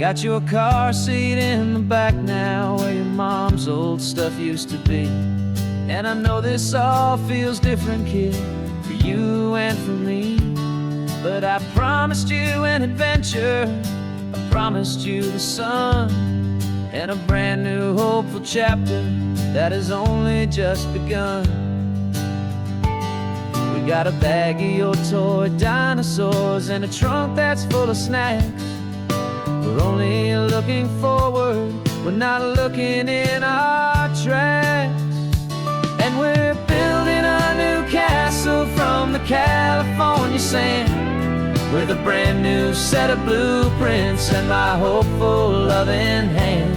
Got your car seat in the back now, where your mom's old stuff used to be. And I know this all feels different, kid, for you and for me. But I promised you an adventure, I promised you the sun, and a brand new hopeful chapter that has only just begun. We got a bag of your toy dinosaurs and a trunk that's full of snacks. We're only looking forward, we're not looking in our tracks. And we're building a new castle from the California sand, with a brand new set of blueprints and my hopeful loving hand.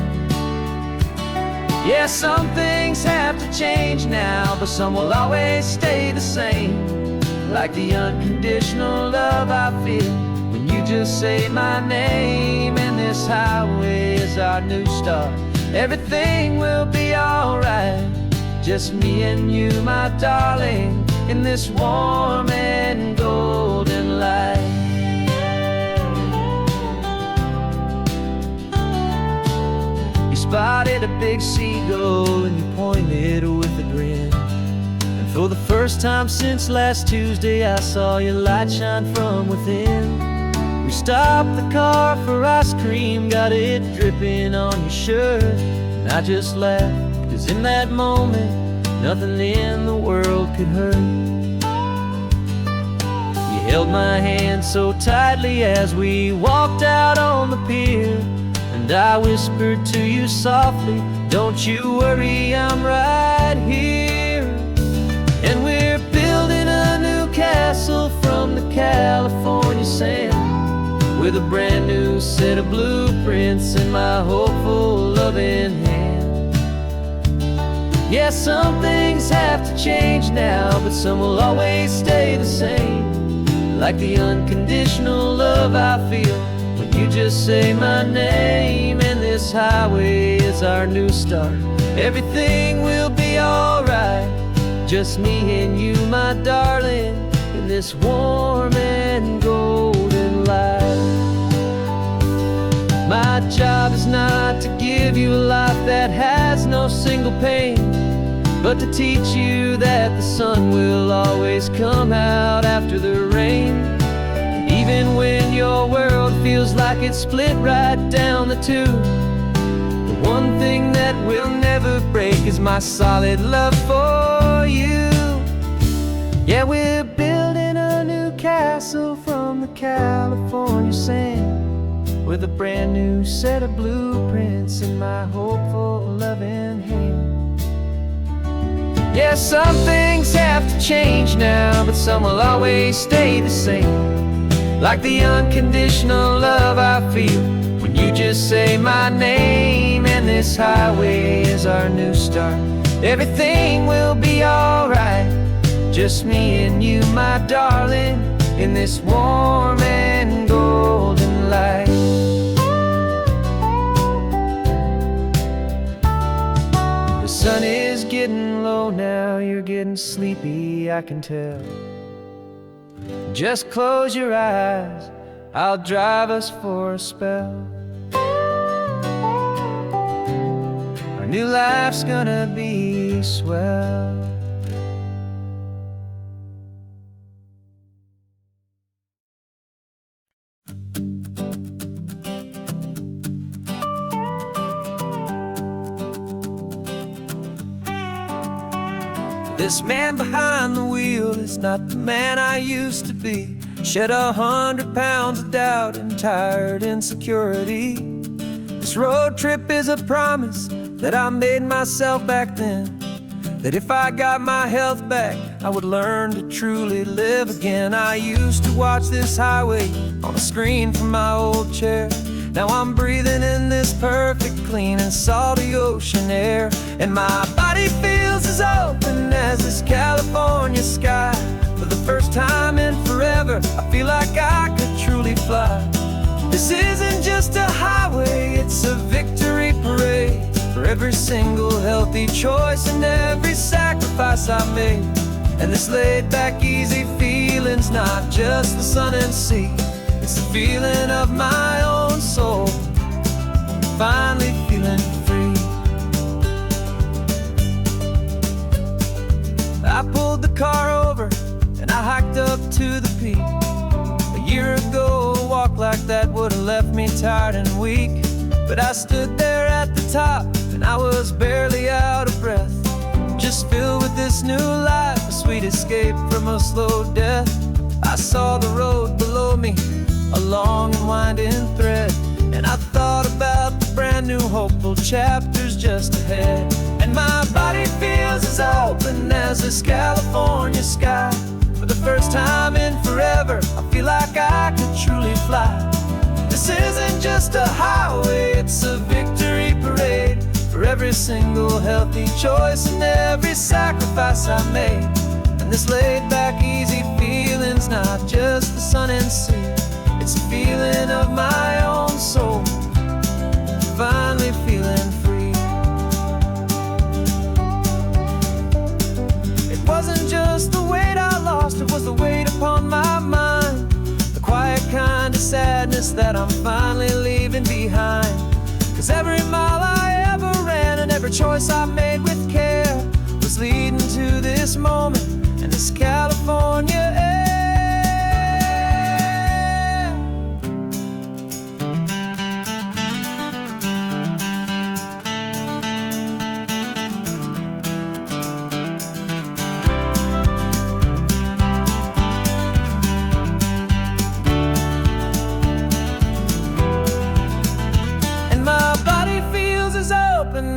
Yeah, some things have to change now, but some will always stay the same. Like the unconditional love I feel when you just say my name. And this highway is our new start, everything will be alright. Just me and you, my darling, in this warm and golden light. You spotted a big seagull and you pointed with a grin. And for the first time since last Tuesday, I saw your light shine from within. We stopped the car for ice cream, got it dripping on your shirt. And I just laughed, 'cause in that moment, nothing in the world could hurt. You held my hand so tightly as we walked out on the pier, and I whispered to you softly, don't you worry, I'm right here. And we're building a new castle from the California sand, with a brand new set of blueprints in my hopeful loving hand. Yeah, some things have to change now, but some will always stay the same. Like the unconditional love I feel when you just say my name. And this highway is our new start, everything will be alright. Just me and you, my darling, in this warm and golden light. My job is not to give you a life that has no single pain, but to teach you that the sun will always come out after the rain. And even when your world feels like it's split right down the two, the one thing that will never break is my solid love for you. Yeah, we're building a new castle from the California sand, with a brand new set of blueprints in my hopeful loving hand. Yeah, some things have to change now, but some will always stay the same. Like the unconditional love I feel when you just say my name. And this highway is our new start, everything will be alright. Just me and you, my darling, in this warm and golden light. The sun is getting low now, you're getting sleepy, I can tell. Just close your eyes, I'll drive us for a spell. Our new life's gonna be swell. This man behind the wheel is not the man I used to be. Shed 100 pounds of doubt and tired insecurity. This road trip is a promise that I made myself back then, that if I got my health back, I would learn to truly live again. I used to watch this highway on a screen from my old chair. Now I'm breathing in this perfect, clean and salty ocean air. And my body feels as open as this California sky. For the first time in forever, I feel like I could truly fly. This isn't just a highway, it's a victory parade for every single healthy choice and every sacrifice I made. And this laid back, easy feeling's not just the sun and sea, it's the feeling of my own soul finally feeling free. I pulled the car over and I hiked up to the peak. A year ago, a walk like that would have left me tired and weak. But I stood there at the top and I was barely out of breath, just filled with this new life, a sweet escape from a slow death. I saw the road below me, a long and winding thread, and I thought about the brand new hopeful chapters just ahead. And my body feels as open as this California sky. For the first time in forever, I feel like I could truly fly. This isn't just a highway, it's a victory parade for every single healthy choice and every sacrifice I made. And this laid back, easy feeling's not just the sun and sea, it's a feeling of my own soul, finally feeling free. It wasn't just the weight I lost, it was the weight upon my mind, the quiet kind of sadness that I'm finally leaving behind. 'Cause every mile I ever ran and every choice I made with care was leading to this moment and this California air.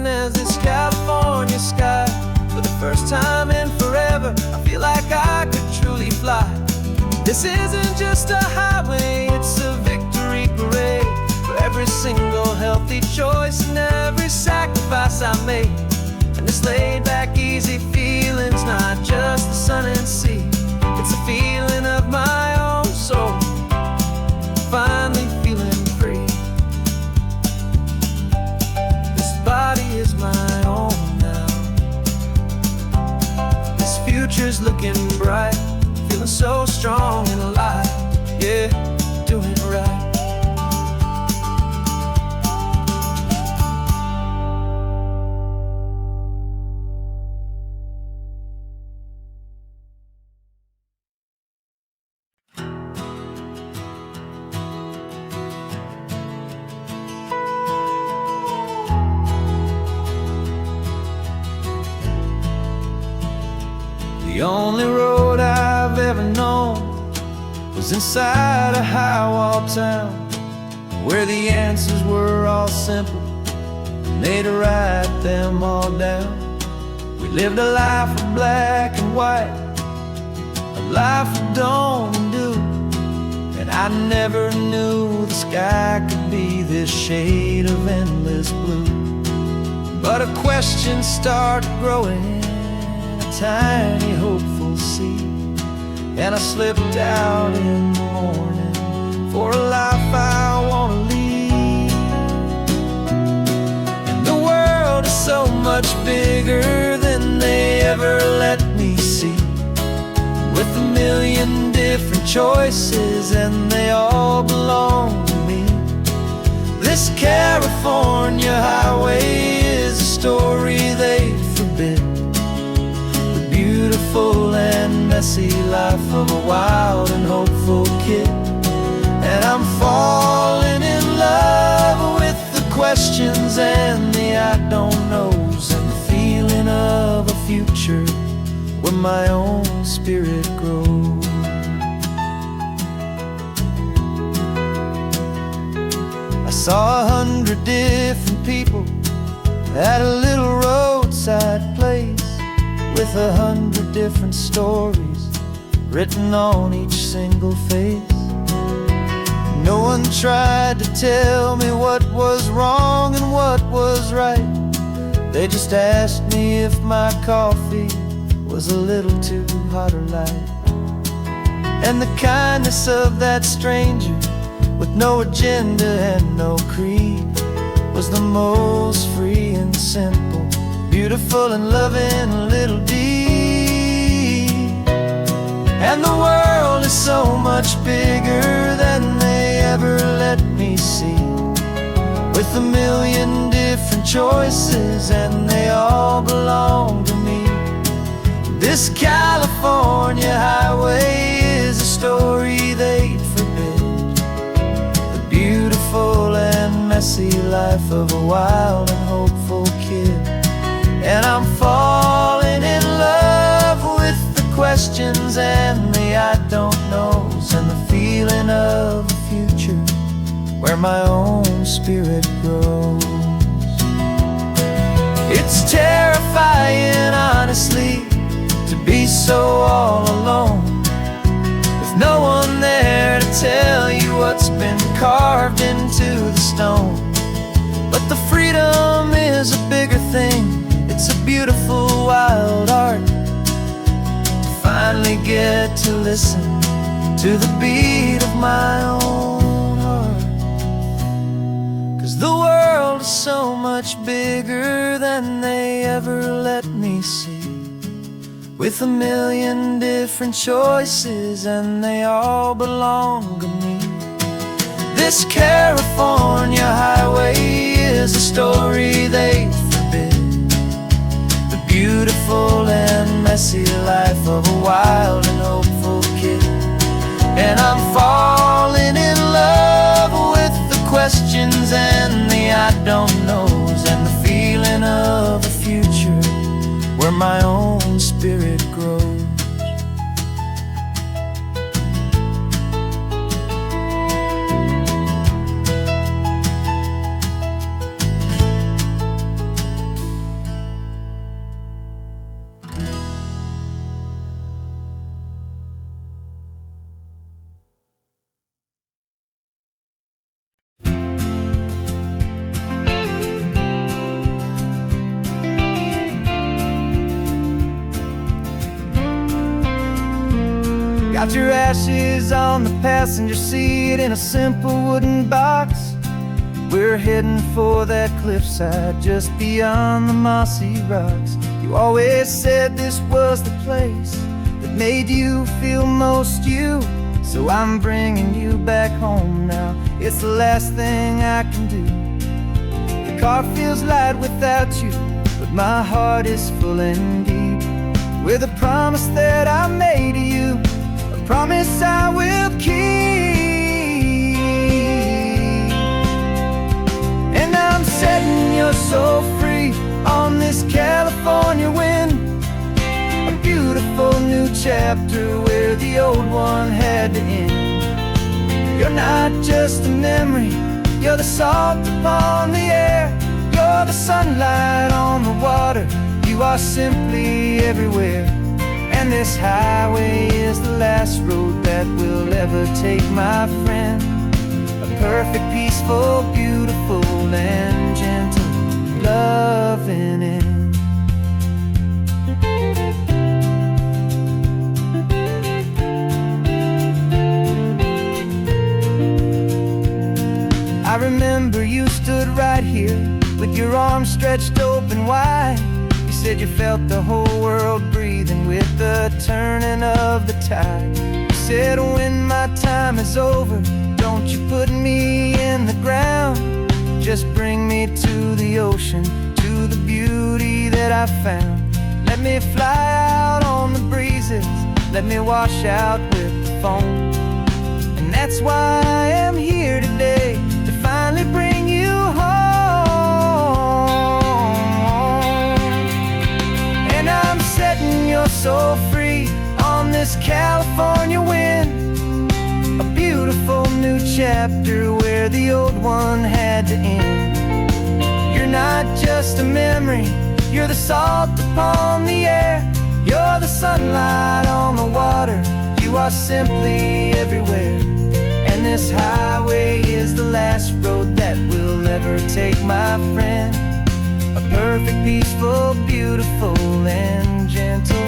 As this California sky, for the first time in forever, I feel like I could truly fly. This isn't just a highway, it's a victory parade for every single healthy choice and every sacrifice I made. And this laid back, easy feeling's not just the sun and sea, it's a feeling of my own soul, finally feeling free. Body is my own now. This future's looking bright, feeling so strong and alive. Yeah, doing right. The only road I've ever known was inside a high-wall town, where the answers were all simple and they'd write them all down. We lived a life of black and white, a life of dawn and dew, and I never knew the sky could be this shade of endless blue. But a question started growing, tiny hopeful seed, and I slipped out in the morning for a life I want to lead. And the world is so much bigger than they ever let me see, with a million different choices and they all belong to me. This California highway is a story they forbid, beautiful and messy life of a wild and hopeful kid. And I'm falling in love with the questions and the I don't knows, and the feeling of a future where my own spirit grows. I saw 100 different people at a little roadside place, with 100 different stories written on each single face. No one tried to tell me what was wrong and what was right. They just asked me if my coffee was a little too hot or light. And the kindness of that stranger, with no agenda and no creed, was the most free and simple, beautiful and loving little deed. And the world is so much bigger than they ever let me see, with with a million different choices, and they all belong to me. This California highway is a story they'd forbid, the beautiful and messy life of a wild and hopeful kid. And I'm falling in love with the questions and the I don't knows, and the feeling of a future where my own spirit grows. It's terrifying, honestly, to be so all alone, with no one there to tell you what's been carved into the stone. But the freedom is a bigger thing. It's a beautiful wild art to finally get to listen to the beat of my own heart. 'Cause the world is so much bigger than they ever let me see, with a million different choices, and they all belong to me. This California highway is a story they forbid, the beautiful and messy life of a wild and hopeful kid. And I'm falling in love with the questions and the I don't knows, and the feeling of a future where my own spirit grows. Got your ashes on the passenger seat in a simple wooden box. We're heading for that cliffside just beyond the mossy rocks. You always said this was the place that made you feel most you, so I'm bringing you back home now. It's the last thing I can do. The car feels light without you, but my heart is full and deep with a promise that I made to you, promise I will keep. And I'm setting your soul free on this California wind, a beautiful new chapter where the old one had to end. You're not just a memory, you're the salt upon the air, you're the sunlight on the water, you are simply everywhere. And this highway is the last road that we'll ever take, my friend. A perfect, peaceful, beautiful, and gentle loving end. I remember you stood right here with your arms stretched open wide. You said you felt the whole world breathing with the turning of the tide. You said when my time is over, don't you put me in the ground, just bring me to the ocean, to the beauty that I found. Let me fly out on the breezes, let me wash out with the foam. And that's why I am here today, to finally bring you home. Setting your soul free on this California wind, a beautiful new chapter where the old one had to end. You're not just a memory, you're the salt upon the air, you're the sunlight on the water, you are simply everywhere. And this highway is the last road that we'll ever take, my friend. A perfect, peaceful, beautiful, and gentle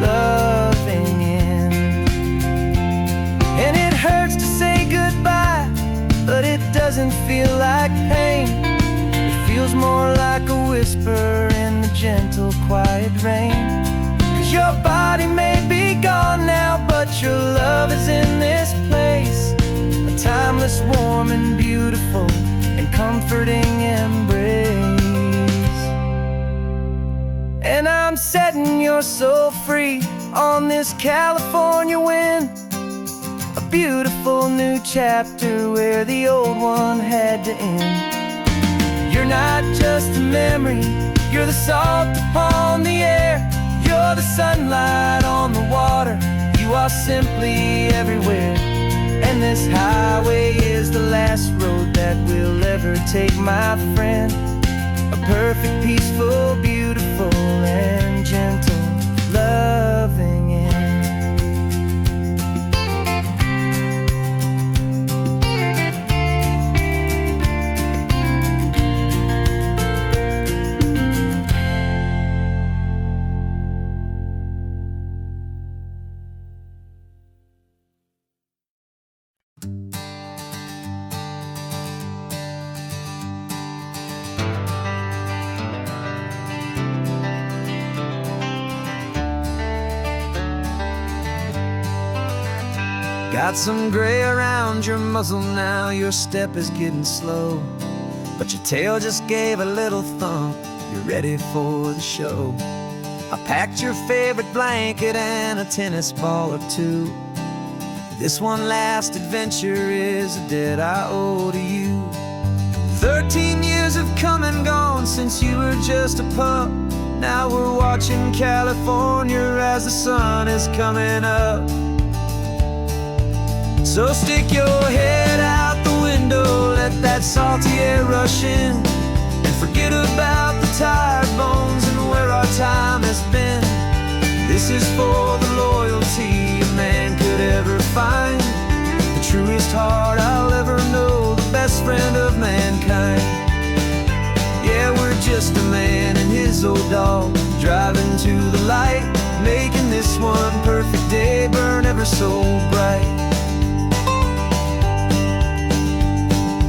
loving end. And it hurts to say goodbye, but it doesn't feel like pain. It feels more like a whisper in the gentle, quiet rain. 'Cause your body may be gone now, but your love is in this place, a timeless, warm, and beautiful, and comfortable comforting embrace. And I'm setting your soul free on this California wind, a beautiful new chapter where the old one had to end. You're not just a memory, you're the salt upon the air, you're the sunlight on the water, you are simply everywhere. And this highway is the last road that we'll ever take, my friend. A perfect, peaceful, beautiful, and gentle, loving end. Got some gray around your muzzle now, your step is getting slow, but your tail just gave a little thump, you're ready for the show. I packed your favorite blanket and a tennis ball or two. This one last adventure is a debt I owe to you. 13 years have come and gone since you were just a pup. Now we're watching California as the sun is coming up. So stick your head out the window, let that salty air rush in, and forget about the tired bones and where our time has been. This is for the loyalty a man could ever find, the truest heart I'll ever know, the best friend of mankind. Yeah, we're just a man and his old dog, driving to the light, making this one perfect day burn ever so bright.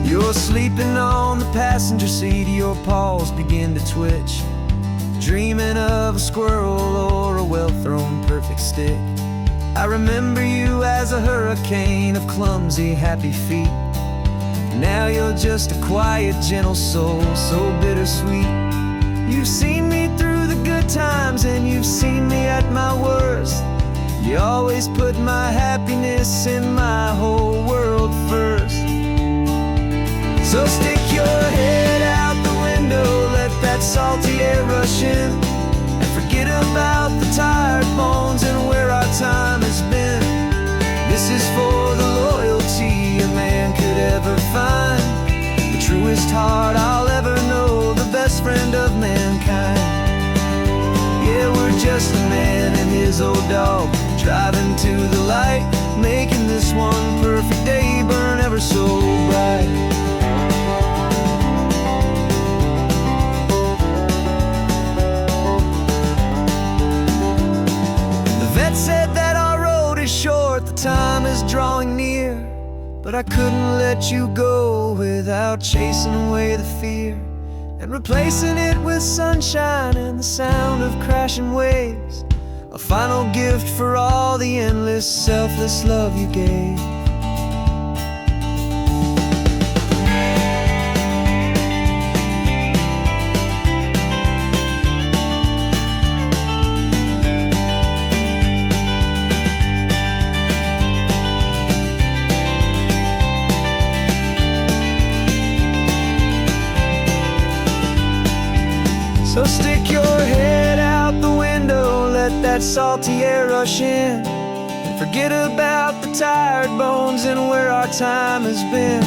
You're sleeping on the passenger seat, your paws begin to twitch, dreaming of a squirrel or a well-thrown perfect stick. I remember you as a hurricane of clumsy, happy feet. Now you're just a quiet, gentle soul, so bittersweet. You've seen me through the good times and you've seen me at my worst. You always put my happiness in my whole world first. So stick your head out the window, let that salty air rush in, and forget about the tired bones and where our time has been. This is for the loyalty a man could ever find, the truest heart I'll ever know, the best friend of mankind. Yeah, we're just a man and his old dog, driving to the light, making this one perfect day burn ever so bright. Vet said that our road is short, the time is drawing near, but I couldn't let you go without chasing away the fear, and replacing it with sunshine and the sound of crashing waves, a final gift for all the endless, selfless love you gave. So stick your head out the window, let that salty air rush in, and forget about the tired bones and where our time has been.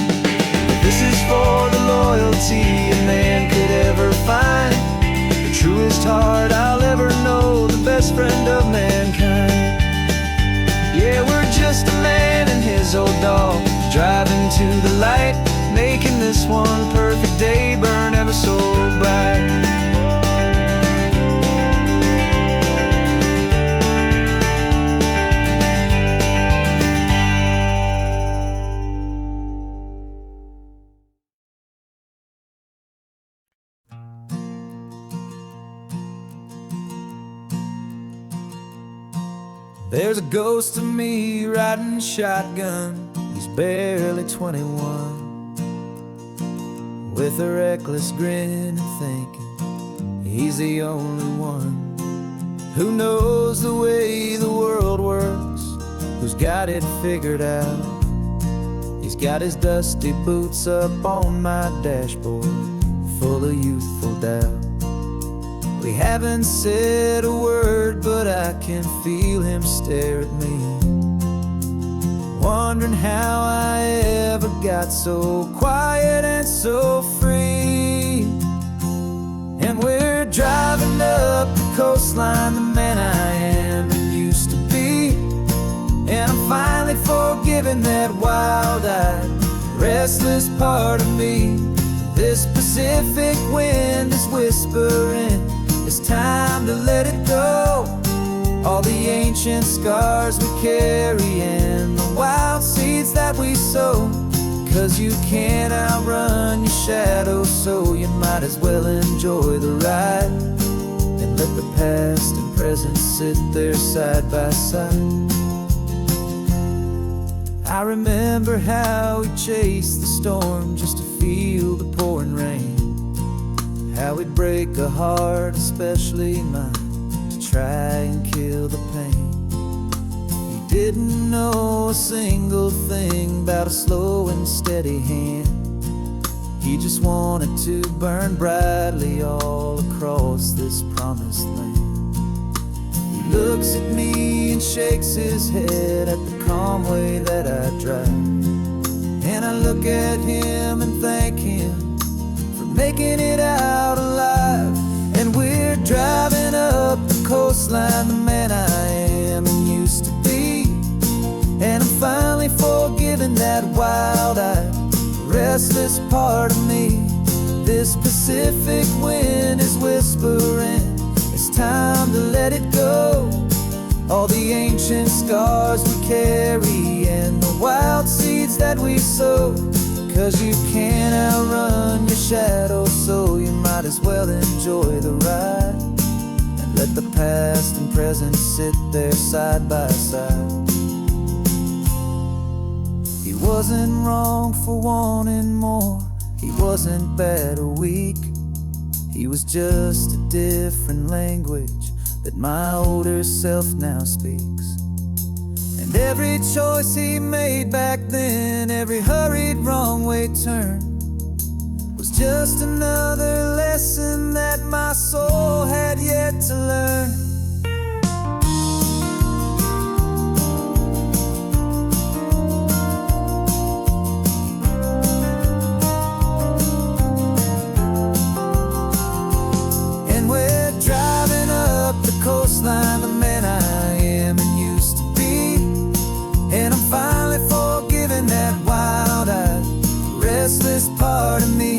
This is for the loyalty a man could ever find, the truest heart I'll ever know, the best friend of mankind. Yeah, we're just a man and his old dog, driving to the light, making this one perfect day burn ever so bright. There's a ghost of me riding shotgun, he's barely 21, with a reckless grin and thinking he's the only one who knows the way the world works, who's got it figured out. He's got his dusty boots up on my dashboard, full of youthful doubt. We haven't said a word, but I can feel him stare at me, wondering how I ever got so quiet and so free. And we're driving up the coastline, the man I am and used to be. And I'm finally forgiving that wild-eyed, restless part of me. This Pacific wind is whispering, it's time to let it go. All the ancient scars we carry and the wild seeds that we sow. 'Cause you can't outrun your shadow, so you might as well enjoy the ride and let the past and present sit there side by side. I remember how we chased the storm just to feel the pouring rain, how we'd break a heart, especially mine, to try and kill the pain. He didn't know a single thing about a slow and steady hand. He just wanted to burn brightly all across this promised land. He looks at me and shakes his head at the calm way that I drive, and I look at him and thank him for making it out alive. And we're driving up the coastline, the man I am and used to be. And I'm finally forgiving that wild-eyed, restless part of me. This Pacific wind is whispering, it's time to let it go. All the ancient scars we carry and the wild seeds that we sow. 'Cause you can't outrun your shadow, so you might as well enjoy the ride and let the past and present sit there side by side. He wasn't wrong for wanting more, he wasn't bad or weak. He was just a different language that my older self now speaks. And every choice he made back then, every hurried wrong way turn, was just another lesson that my soul had yet to learn. Coastline, the man I am and used to be. And I'm finally forgiving that wild-eyed, restless part of me.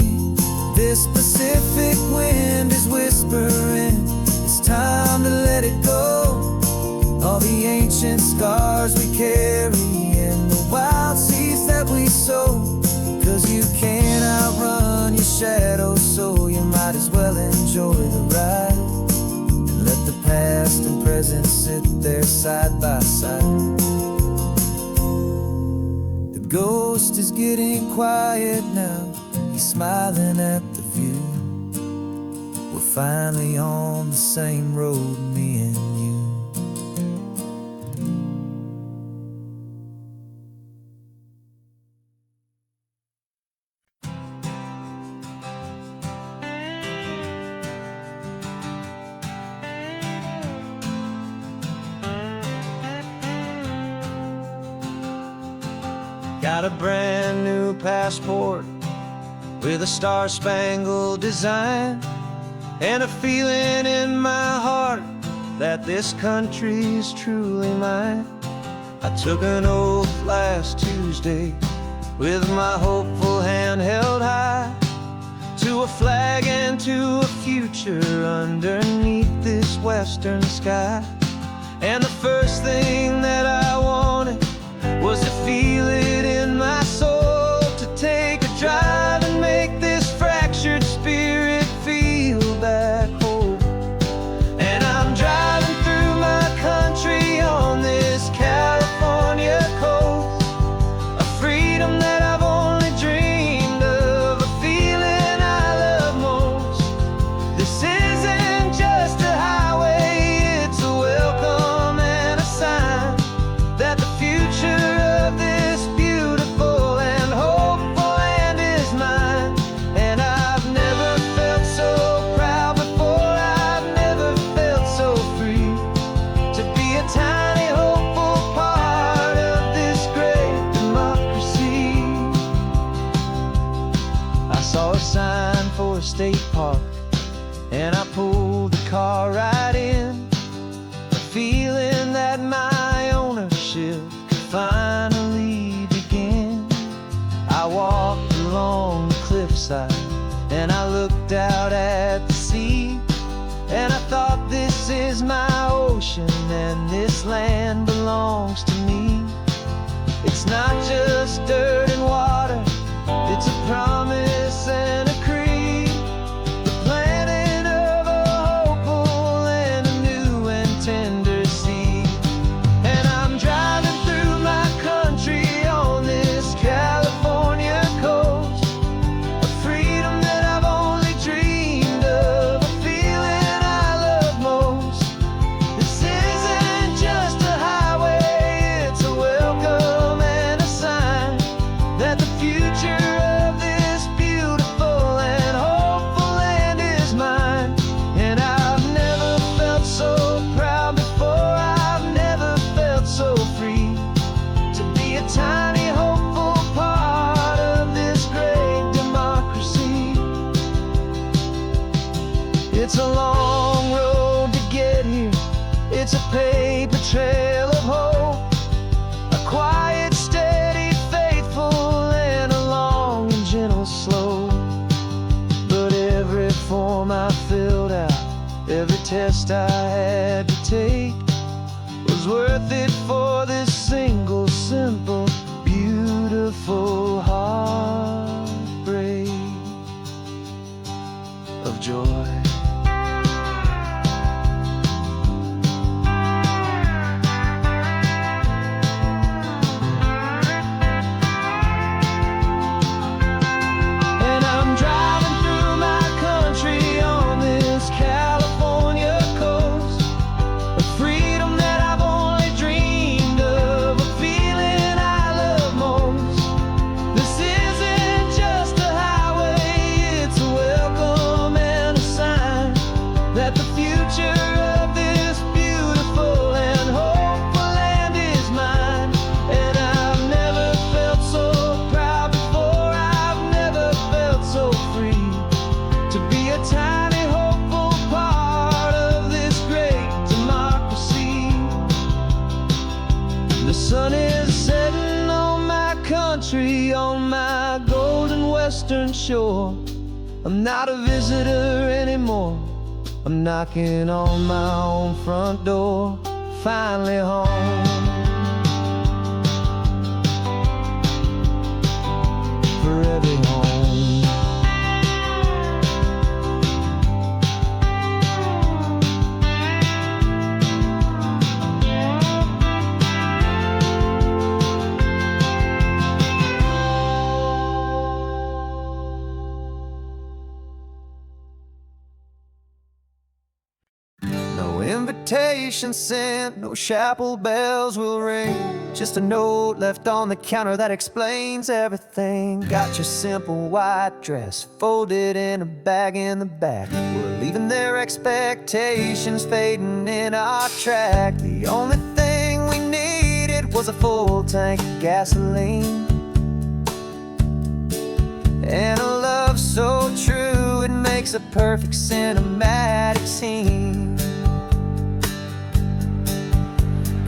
This Pacific wind is whispering, it's time to let it go. All the ancient scars we carry and the wild seeds that we sow. 'Cause you can't outrun your shadow, so you might as well enjoy the ride. Let the past and present sit there side by side. The ghost is getting quiet now, he's smiling at the view. We're finally on the same road, me and you. Got a brand new passport with a star-spangled design, and a feeling in my heart that this country's truly mine. I took an oath last Tuesday with my hopeful hand held high, to a flag and to a future underneath this western sky. And the first thing that I wanted was to feel it in my soul, to take a drive and make this fractured spirit feel back home. And I'm driving through my country on this California coast, a freedom that I've only dreamed of, a feeling state park, and I pulled the car right in, feeling that my ownership could finally begin. I walked along the cliffside and I looked out at the sea, and I thought, this is my ocean and this land belongs to me. It's not just dirt and water, it's a promise and a creed, the planting of a hopeful and a new and tender seed. And I'm driving through my country on this California coast, a freedom that I've only dreamed of, a feeling I love most. This isn't just a highway, it's a welcome and a sign that the future of this beautiful and hopeful land is mine. And I've never felt so proud before, I've never felt so free to be a tiny hopeful part of this great democracy. It's a long road to get here, it's a paper trail of hope, a quiet, steady, faithful, and a long and gentle slope. But every form I filled out, every test I had to take, was worth it for this single, simple, beautiful heartbreak of joy. And I'm driving through my country on this California coast, a freedom that I've only dreamed of, a feeling I love most. This isn't just a highway, it's a welcome and a sign that the future of this beautiful and hopeful land is mine. And I've never felt so proud before, I've never felt so free to be a tiny hopeful part of this great democracy. The sun is setting on my country, on my golden western shore. I'm not a visitor anymore, I'm knocking on my own front door, finally home. Forever home. No invitation sent, no chapel bells will ring, just a note left on the counter that explains everything. Got your simple white dress folded in a bag in the back. We're leaving their expectations fading in our track. The only thing we needed was a full tank of gasoline, and a love so true it makes a perfect cinematic scene.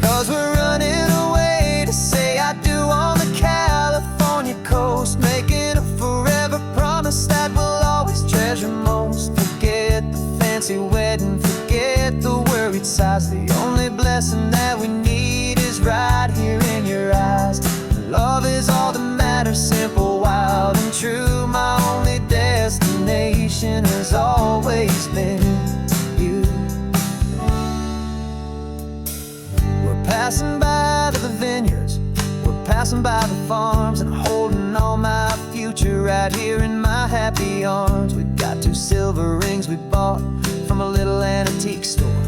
'Cause we're running away to say I do on the California coast, making a forever promise that we'll always treasure most. Forget the fancy wedding, forget the worried sighs. The only blessing that we need is right here in your eyes. Love is all that matters, simple, wild, and true. My only destination has always been you. We're passing by the vineyards, we're passing by the farms, and holding all my future right here in my happy arms. We've got 2 silver rings we bought from a little antique store,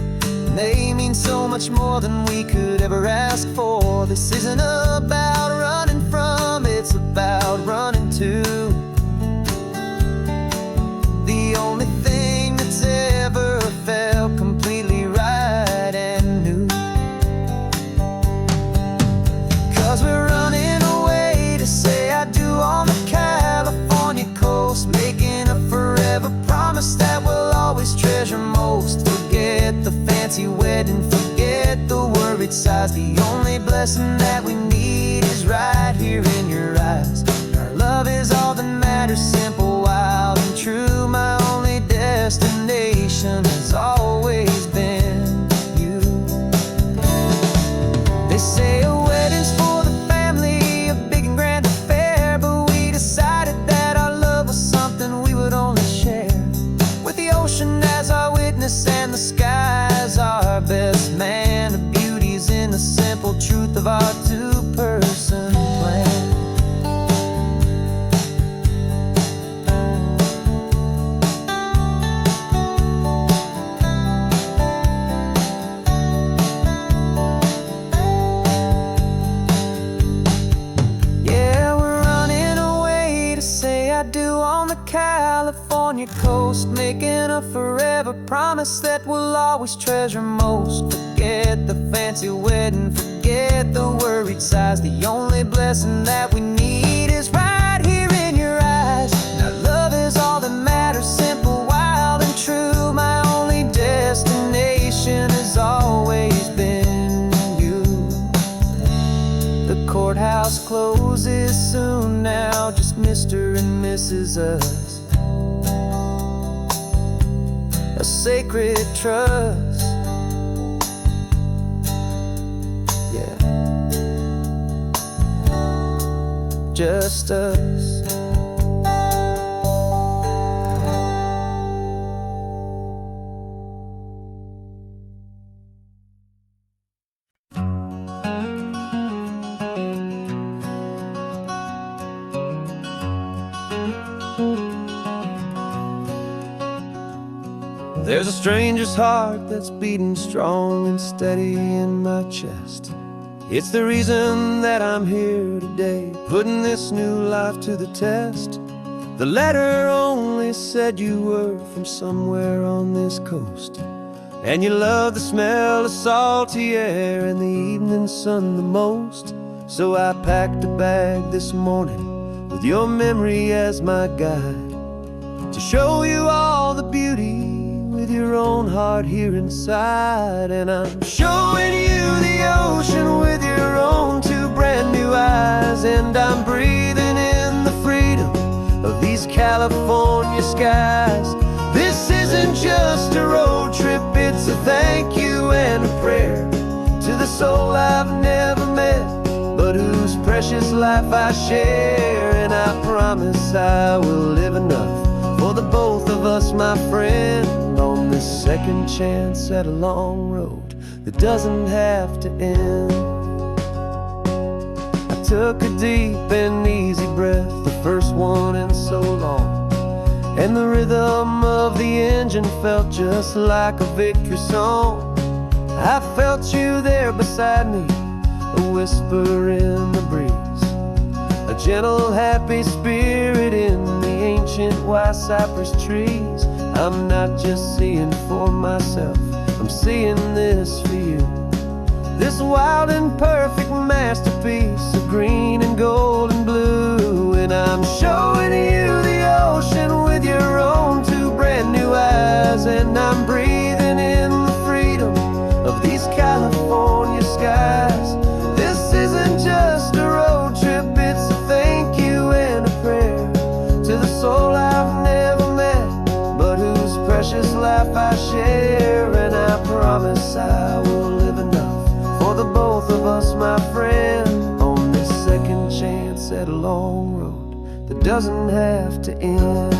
and they mean so much more than we could ever ask for. This isn't about running from, it's about running to. The only thing that's ever felt completely right and new. 'Cause we're running away to say I do on the California coast, making a forever promise wedding, forget the worried sighs. The only blessing that we need is right here in your eyes. Our love is all that matters, simple, wild, and true. My only destination has always been you. They say a wedding's for the family, a big and grand affair, but we decided that our love was something we would only share with the ocean as our witness and the sky as our best man. The beauty's in the simple truth of our two-person plan. I do on the California coast, making a forever promise that we'll always treasure most. Forget the fancy wedding, forget the worried sighs. The only blessing that we need is right here in your eyes. Now love is all that matters, simple, wild, and true. My only destination has always been you. The courthouse closes soon now, just Mr. and Mrs. Us, a sacred trust. Yeah, just us. There's a stranger's heart that's beating strong and steady in my chest. It's the reason that I'm here today, putting this new life to the test. The letter only said you were from somewhere on this coast, and you love the smell of salty air and the evening sun the most. So I packed a bag this morning with your memory as my guide, to show you all the beauty with your own heart here inside. And I'm showing you the ocean with your own two brand new eyes, and I'm breathing in the freedom of these California skies. This isn't just a road trip, it's a thank you and a prayer to the soul I've never met, but whose precious life I share. And I promise I will live enough for the both of us, my friend, on this second chance at a long road that doesn't have to end. I took a deep and easy breath, the first one in so long, and the rhythm of the engine felt just like a victory song. I felt you there beside me, a whisper in the breeze, a gentle happy spirit in the ancient white cypress trees. I'm not just seeing for myself, I'm seeing this for you. This wild and perfect masterpiece of green and gold and blue. And I'm showing you the ocean with your own two brand new eyes, and I'm breathing in the freedom of these California skies. This isn't just a road trip, it's a thank you and a prayer to the soul I've never met, but whose precious life I share. And I promise I will live enough for the both of us, my friend, on this second chance at a long road that doesn't have to end.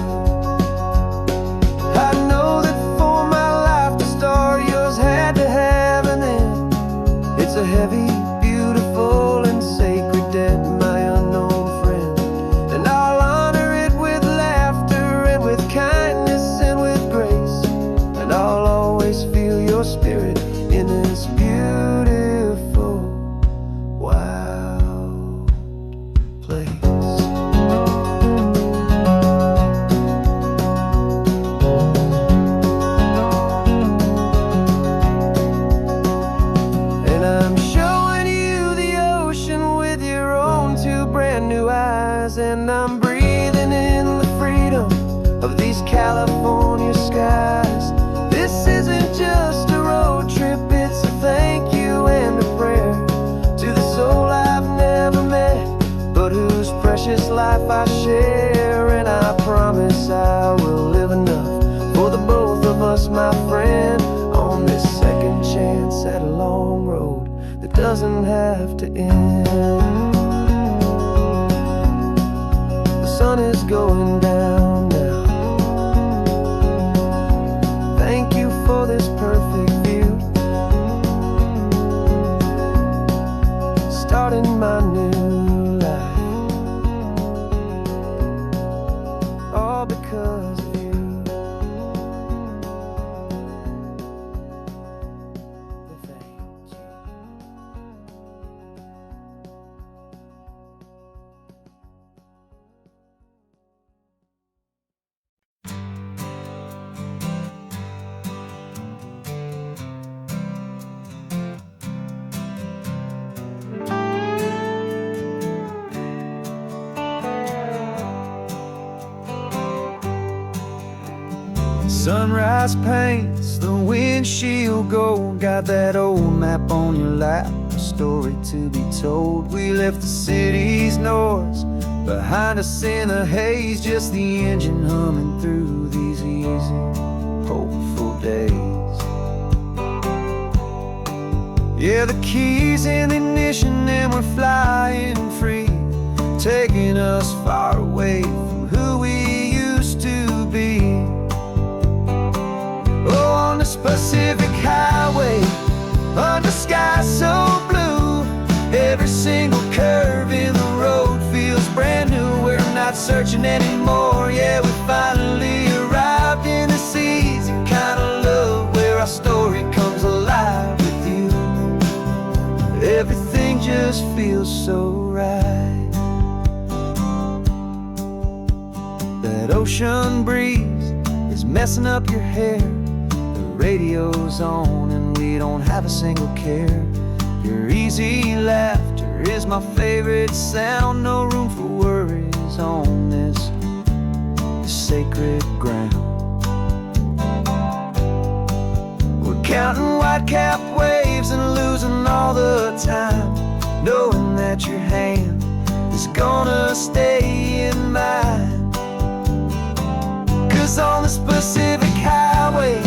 I know that for my life to start, yours had to have an end. It's a heavy, beautiful, and sacred debt, my unknown friend, and I'll honor it with laughter and with kindness and with grace, and I'll always feel your spirit in this beautiful, wild place. And I'm showing you the ocean with your own two brand new eyes, and I'm breathing in the freedom of these California skies. This isn't just a road trip, it's a long road that doesn't have to end. The sun is going down now. Thank you for this perfect view. Starting my new life, all because of you. Thank you. Sunrise paints the windshield gold. Got that old map on your lap, a story to be told. We left the city's noise behind us in the haze, just the engine humming through these easy, hopeful days. Yeah, the keys in the ignition and we're flying free, taking us far away from who we used to be. Oh, on this Pacific highway, under sky so blue, every single curve in the road feels brand new. We're not searching anymore, yeah, we finally arrived in this easy kind of love where our story comes alive with you. Everything just feels so right. That ocean breeze is messing up your hair, radio's on and we don't have a single care. Your easy laughter is my favorite sound. No room for worries on this sacred ground. We're counting white-capped waves and losing all the time, knowing that your hand is gonna stay in mine. 'Cause on this Pacific highway,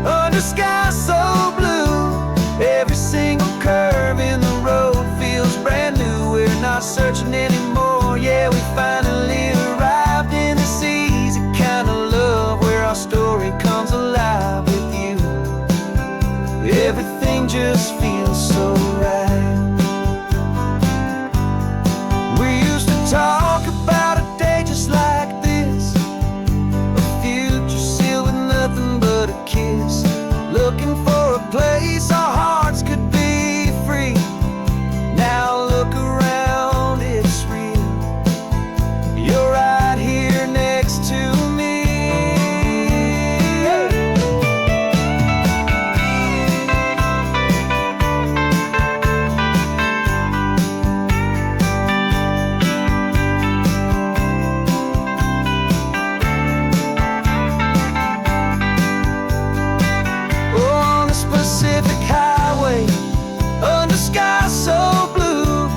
under sky so blue, every single curve in the road feels brand new. We're not searching anymore, yeah, we finally arrived in this easy kind of love where our story comes alive with you. Everything just feels so right. We used to talk about a day just like this, a future sealed with nothing but a kiss, looking for a place our hearts could be free. Now look around, it's real. You're right here next to me. Pacific highway, under sky so blue,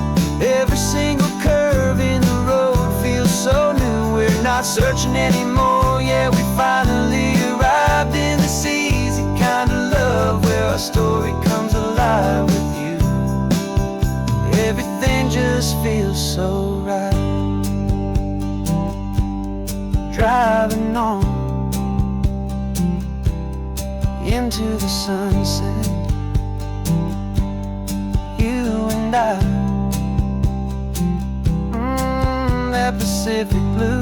every single curve in the road feels so new. We're not searching anymore, yeah, we finally arrived in this easy kind of love where our story comes alive with you. Everything just feels so right. Driving on into the sunset, you and I, that Pacific blue.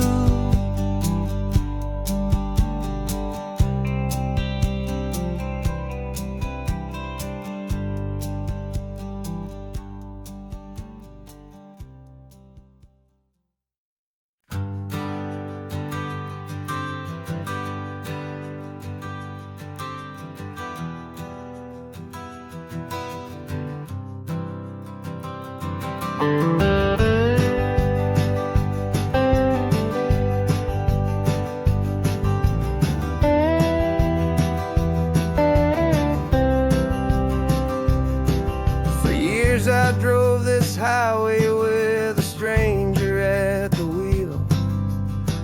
For years I drove this highway with a stranger at the wheel,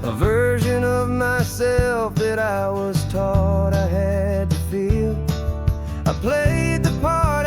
a version of myself that I was taught I had to feel. I played the part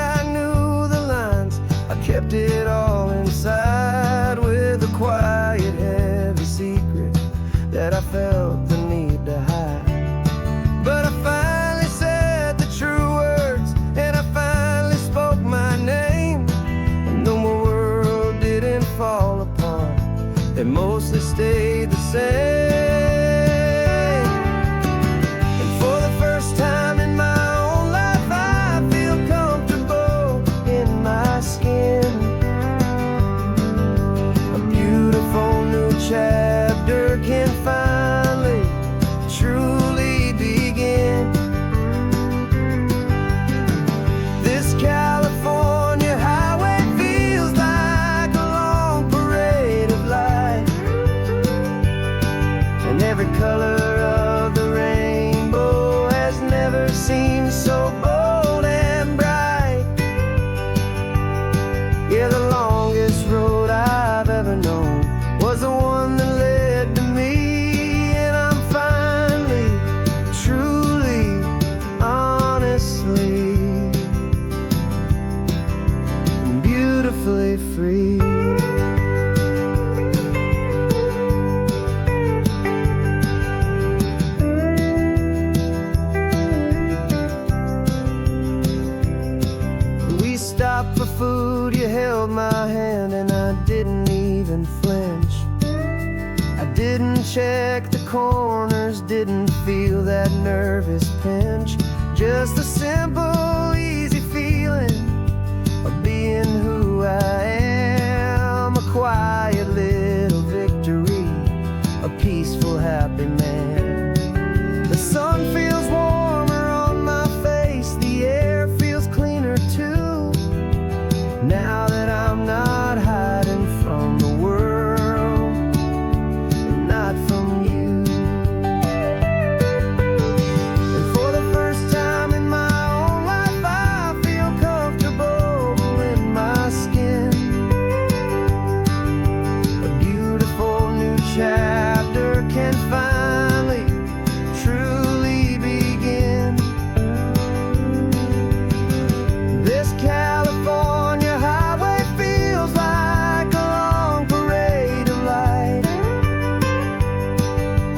free. We stopped for food, you held my hand, and I didn't even flinch. I didn't check the corners, didn't feel that nervous pinch. Just a simple, easy feeling of being who I am. A quiet little victory, a peaceful, happy man. The sun feels warmer on my face, the air feels cleaner too, now that I'm not hiding from the world and not from you. And for the first time in my own life, I feel comfortable in my skin. A beautiful new chapter can finally truly begin. This California highway feels like a long parade of light,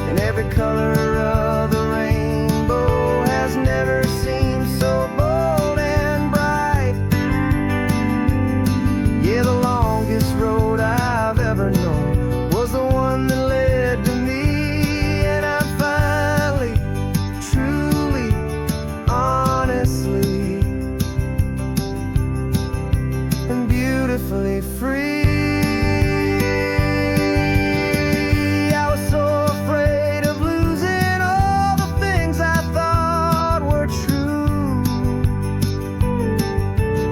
and every color of the rainbow has never seemed so bold and bright. Yeah, the longest road I've ever known was the one that led to me, and I'm finally, truly, honestly, and beautifully free. I was so afraid of losing all the things I thought were true.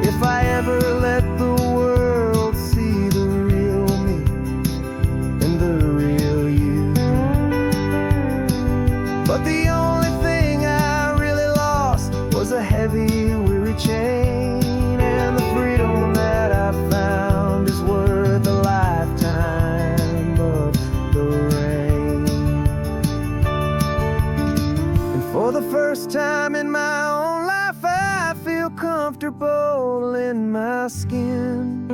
If I ever let the world see the real me and the real you. But the only thing I really lost was a heavy, weary chain, and the freedom that I found is worth a lifetime of the rain. And for the first time in my own life, I feel comfortable in my skin.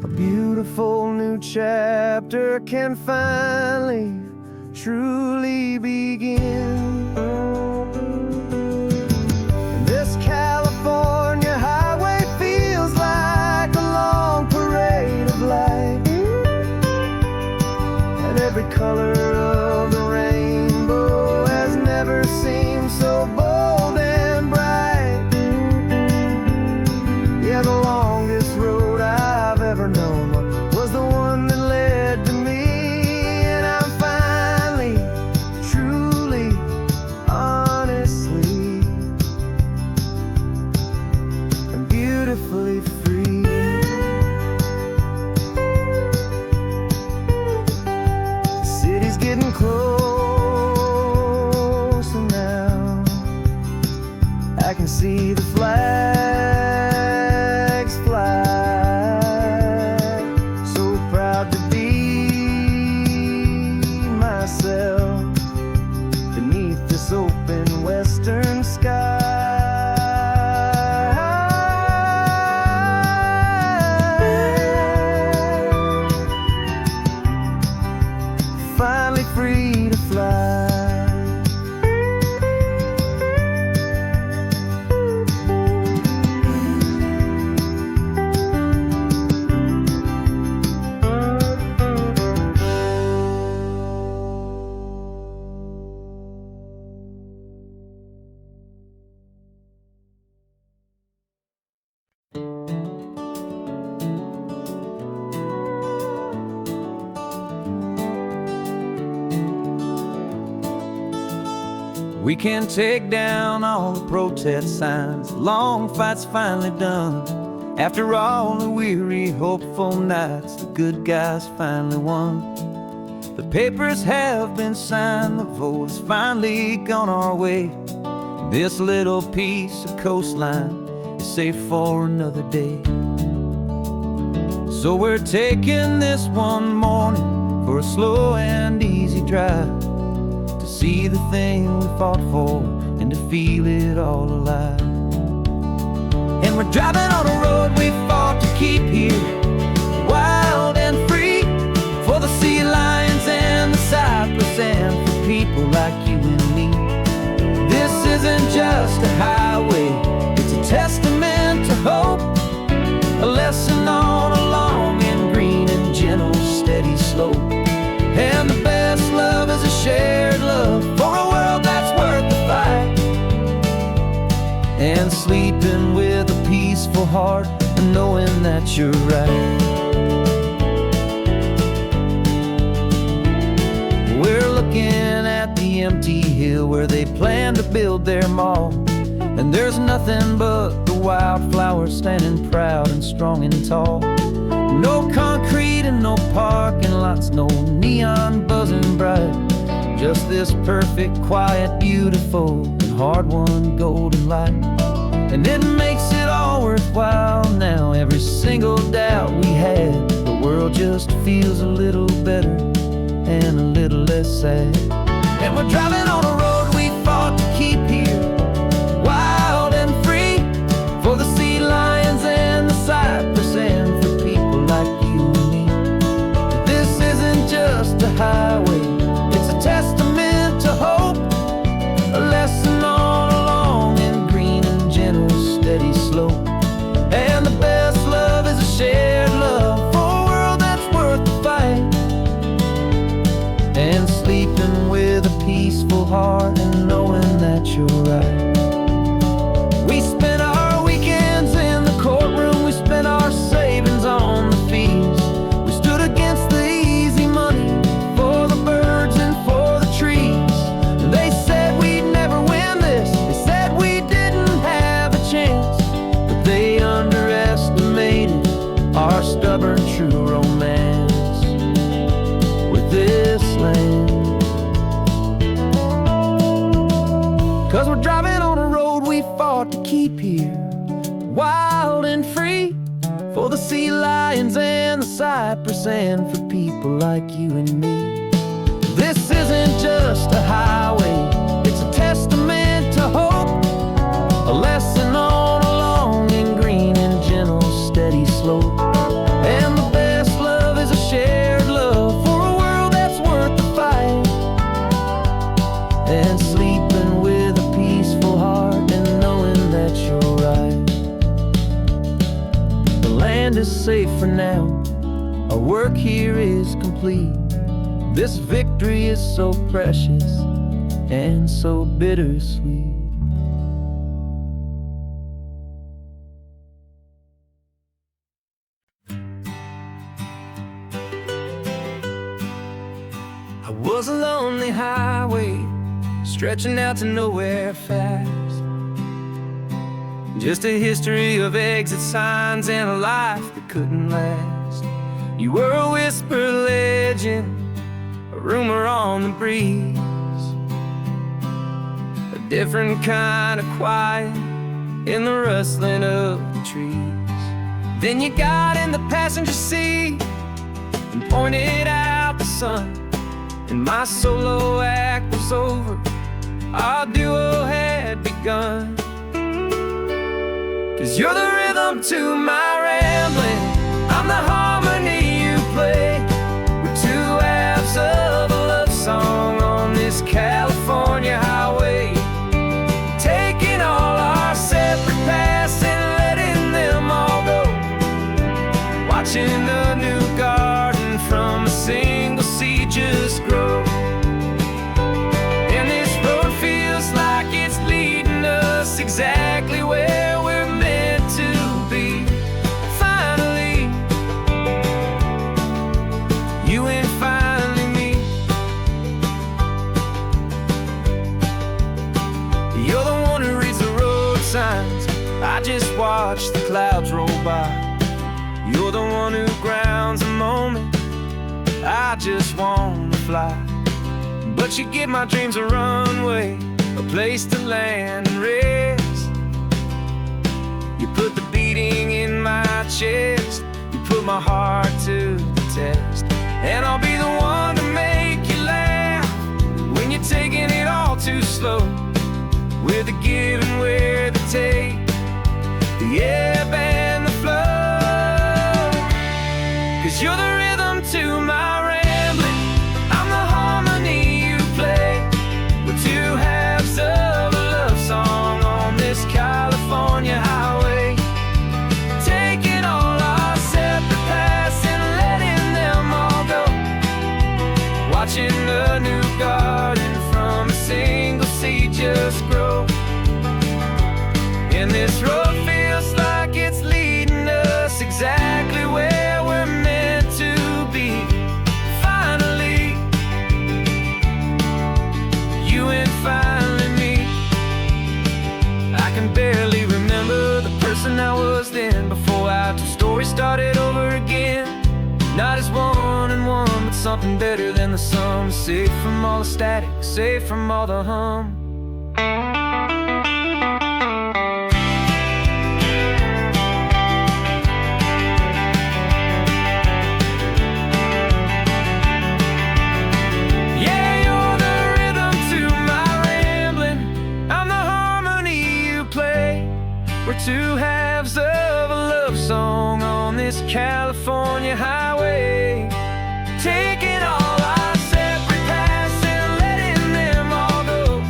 A beautiful new chapter can finally, truly begin. This California highway feels like a long parade of light, and every color of the rainbow has never seemed so bold and bright. Yeah, the longest road I've ever known was the one that led to me, and I'm finally, truly, honestly, and beautifully free. The city's getting closer now. I can see the flags fly. So proud to be myself beneath this open western sky. Finally free to fly. We can take down all the protest signs. Long fight's finally done. After all the weary, hopeful nights, the good guys finally won. The papers have been signed, the vote has finally gone our way. This little piece of coastline is safe for another day. So we're taking this one morning for a slow and easy drive, to see the thing we fought for and to feel it all alive. And we're driving on a road we fought to keep here, wild and free, for the sea lions and the cypress, and for people like you and me. This isn't just a highway, it's a testament to hope, a lesson on a long and green and gentle steady slope. And the best love is a shared love for a world that's worth the fight, and sleeping with a peaceful heart and knowing that you're right. We're looking at the empty hill where they plan to build their mall, and there's nothing but the wildflowers standing proud and strong and tall. No concrete and no parking lots, no neon buzzing bright, just this perfect, quiet, beautiful, and hard-won golden light. And it makes it all worthwhile now. Every single doubt we had, the world just feels a little better and a little less sad. And we're driving on a road we fought to keep here, wild and free, for the sea lions and the cypress, and for people like you and me. This isn't just a highway, it's a testament to hope, a lesson on a long and green and gentle steady slope. And the best love is a shared love for a world that's worth the fight, and sleeping with a peaceful heart and knowing that you're right. We spent our weekends in the courtroom, we spent our savings on the fees. We stood against the easy money for the birds and for the trees. And they said we'd never win this, they said we didn't have a chance, but they underestimated our stubborn true romance with this land. 'Cause we're driving on a road we fought to keep here, wild and free, for the sea lions and the cypress, and for people like you and me. This isn't just a highway, it's a testament to hope, a lesson on a long and green and gentle steady slope. And the best love is a shared love for a world that's worth the fight, and sleeping with a peaceful heart and knowing that you're right. The land is safe for now, our work here is complete. This victory is so precious and so bittersweet. I was a lonely highway stretching out to nowhere fast, just a history of exit signs and a life that couldn't last. You were a whisper legend, a rumor on the breeze, a different kind of quiet in the rustling of the trees. Then you got in the passenger seat and pointed out the sun, and my solo act was over, our duo had begun. 'Cause you're the rhythm to my rambling, I'm the harmony you play. We're two halves of a love song on this California highway, taking all our separate paths and letting them all go, watching a new garden from a single seed just grow. And this road feels like it's leading us exactly where we're meant to be. Finally, you and finally me. You're the one who reads the road signs, I just watch the clouds roll by. You're the one who grounds the moment, I just wanna fly. But you give my dreams a runway, a place to land and rest. You put the beating in my chest, you put my heart to the test. And I'll be the one to make you laugh when you're taking it all too slow. With the give and where the take, the ebb and the flow. you're the rhythm to my rambling. I'm the harmony you play. We're two halves of a love song on this California highway, taking all our separate paths and letting them all go, watching a new garden from a single seed just grow. And this road feels like it's leading us exactly where we're meant to be. Finally, you and finally me. I can barely remember the person I was then, before our two stories started over again. Not as one and one, but something better than the sum. Safe from all the static, safe from all the hum. We're two halves of a love song on this California highway, taking all our separate paths and letting them all go,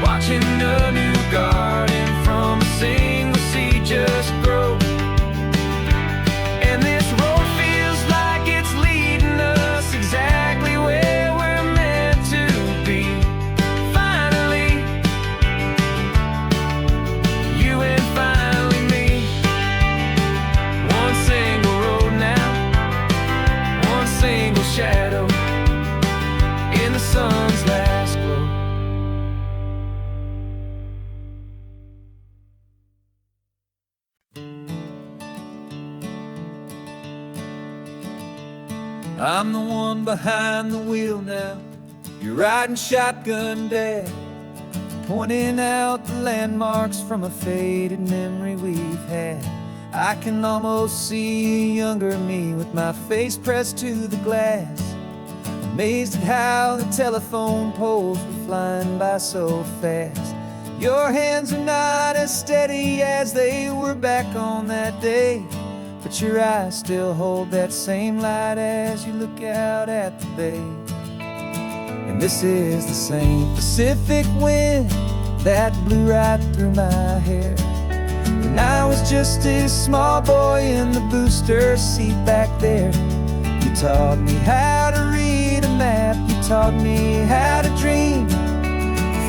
watching a new garden from a single seed just grow. And this road feels like it's leading us exactly where we're meant to be. Finally, you and finally me. One single road now, one single shadow in the sun's last glow. I'm the one behind the wheel now. You're riding shotgun, Dad, pointing out the landmarks from a faded memory we've had. I can almost see a younger me with my face pressed to the glass, amazed at how the telephone poles were flying by so fast. Your hands are not as steady as they were back on that day, but your eyes still hold that same light as you look out at the bay. And this is the same Pacific wind that blew right through my hair when I was just a small boy in the booster seat back there. You taught me how to read a map, you taught me how to dream,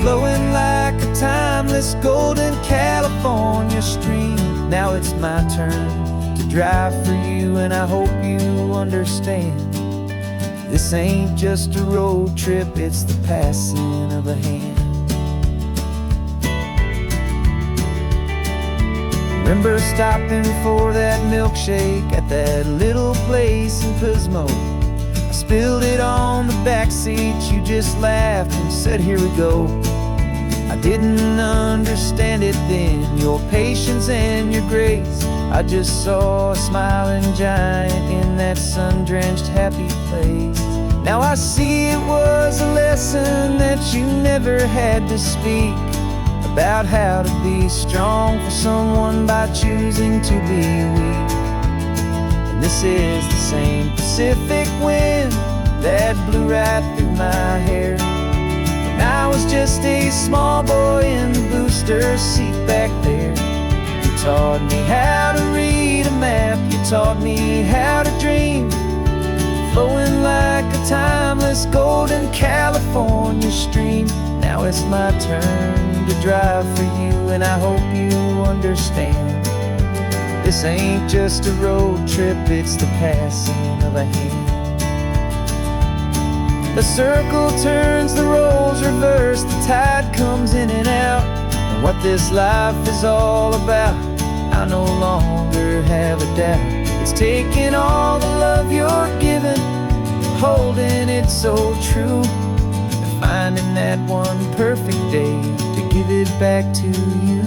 flowing like a timeless golden California stream. Now it's my turn to drive for you, and I hope you understand. This ain't just a road trip, it's the passing of a hand. Remember stopping for that milkshake at that little place in Pismo. I spilled it on the back seat, you just laughed and said, here we go. I didn't understand it then, your patience and your grace. I just saw a smiling giant in that sun-drenched happy place. Now I see it was a lesson that you never had to speak, about how to be strong for someone by choosing to be weak. And this is the same Pacific wind that blew right through my hair when I was just a small boy in the booster seat back there. You taught me how to read a map, you taught me how to dream, flowing like a timeless golden California stream. Now it's my turn to drive for you, and I hope you understand. This ain't just a road trip, it's the passing of a hand. The circle turns, the roles reverse, the tide comes in and out. And what this life is all about, I no longer have a doubt. It's taking all the love you're giving, holding it so true, and finding that one perfect day to give it back to you.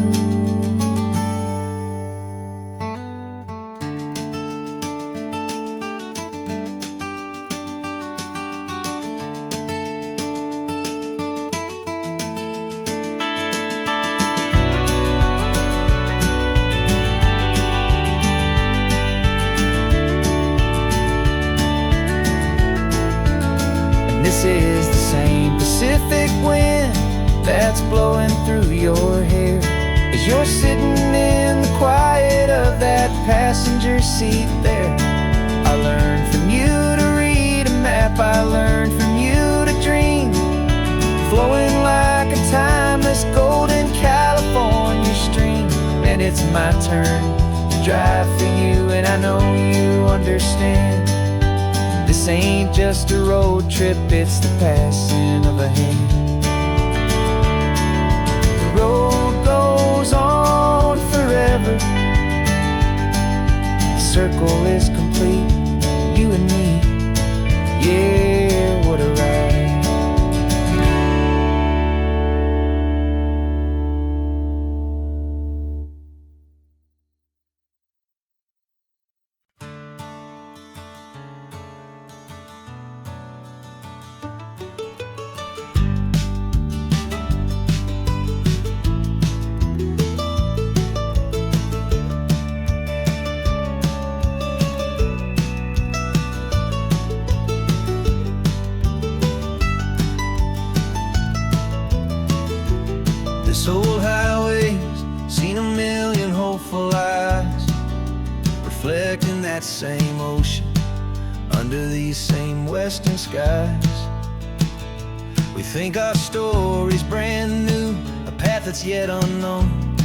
magic wind that's blowing through your hair as you're sitting in the quiet of that passenger seat there. I learned from you to read a map, I learned from you to dream, flowing like a timeless golden California stream. And it's my turn to drive for you, and I know you understand. This ain't just a road trip, it's the passing of a hand. The road goes on forever, the circle is complete, you and me, yeah, what a ride. This old highway's seen a million hopeful eyes, reflecting that same ocean under these same western skies. We think our story's brand new, a path that's yet unknown,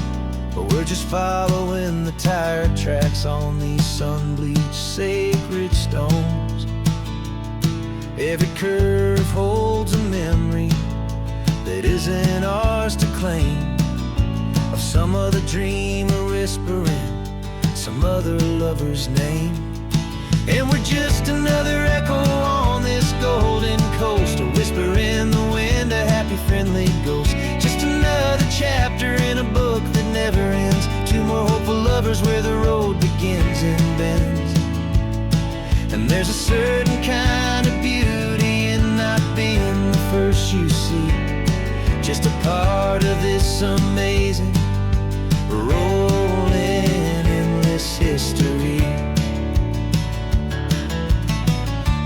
but we're just following the tire tracks on these sun-bleached sacred stones. Every curve holds a memory that isn't ours to claim, of some other dreamer whispering some other lover's name. And we're just another echo on this golden coast, a whisper in the wind, a happy friendly ghost. Just another chapter in a book that never ends, two more hopeful lovers where the road begins and bends. And there's a certain kind of beauty in not being the first you see, just a part of this amazing, rolling, endless history.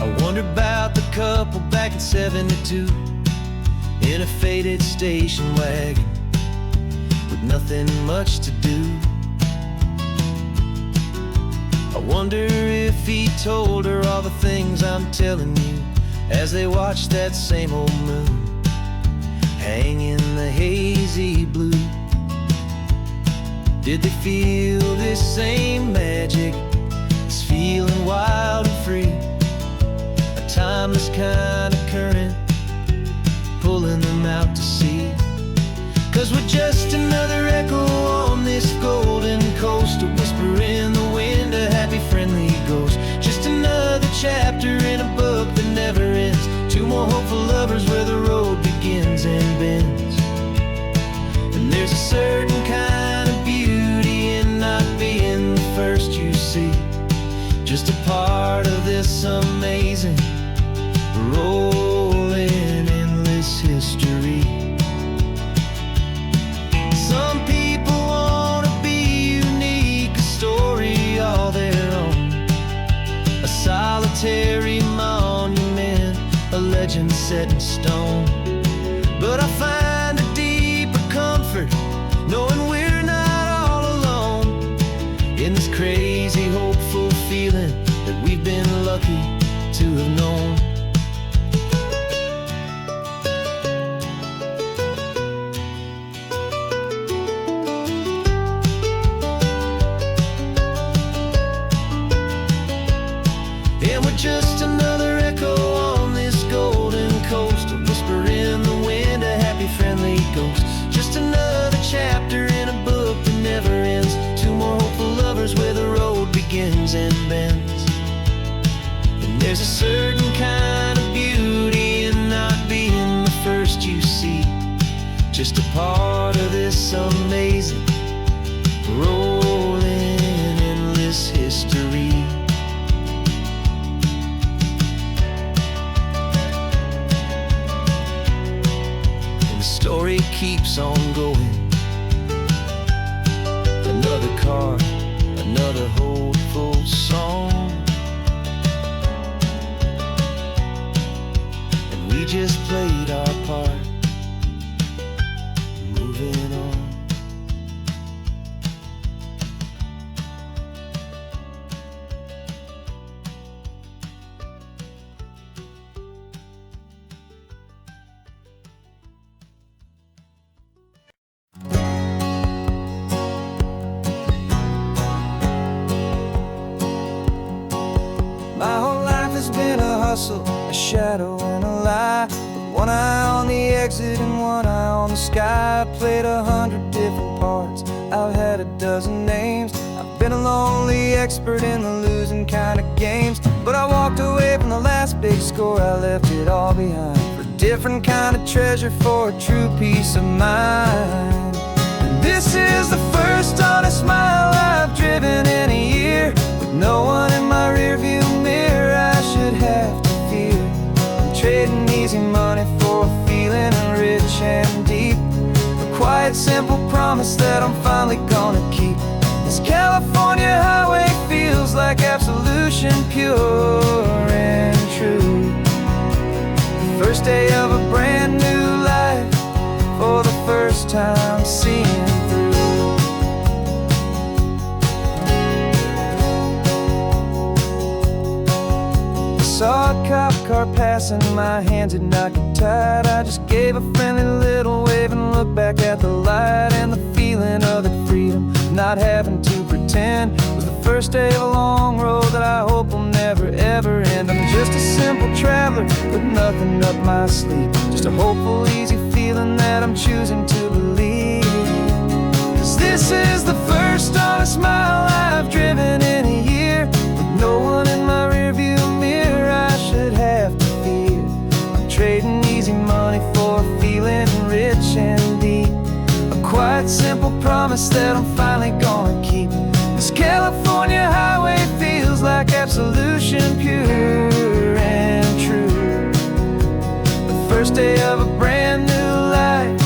I wonder about the couple back in '72 in a faded station wagon with nothing much to do. I wonder if he told her all the things I'm telling you as they watched that same old moon hang in the hazy blue. Did they feel this same magic, this feeling wild and free, a timeless kind of current pulling them out to sea? 'Cause we're just another echo on this golden coast, a whisper in the wind, a happy friendly ghost. Just another chapter in a book that never ends, two more hopeful lovers where the road begins and bends. And there's a certain kind of beauty in not being the first you see, just a part of this amazing, rolling, endless history. Some people want to be unique, a story all their own, a solitary monument, a legend set in stone. But I find a deeper comfort knowing we're not all alone in this crazy, hopeful feeling that we've been lucky to have known. And we're just another echo on this golden coast, a whisper in the wind, a happy friendly ghost. Just another chapter in a book that never ends, two more hopeful lovers where the road begins and bends. And there's a certain kind of beauty in not being the first you see, just a part of this amazing, rolling, endless history. Story keeps on going. Another car, another hopeful song, and we just played our part. hustle, a shadow and a lie. With one eye on the exit and one eye on the sky. I played 100 different parts, I've had a dozen names. I've been a lonely expert in the losing kind of games. But I walked away from the last big score, I left it all behind for a different kind of treasure, for a true peace of mind. And this is the first honest mile I've driven in a year, with no one in my rearview mirror I should have to fear. I'm trading easy money for a feeling rich and deep, a quiet simple promise that I'm finally gonna keep. This California highway feels like absolution, pure and true. The first day of a brand new life, for the first time seeing through. I saw a cop car passing, my hands had not got tied. I just gave a friendly little wave and looked back at the light. And the feeling of that freedom, not having to pretend, was the first day of a long road that I hope will never ever end. I'm just a simple traveler with nothing up my sleeve, just a hopeful, easy feeling that I'm choosing to believe. 'Cause this is the first honest mile I've driven in a year, with no one in my rearview mirror I should have to fear. I'm trading easy money for a feeling rich and deep, a quiet simple promise that I'm finally gonna keep. This California highway feels like absolution, pure and true. The first day of a brand new life,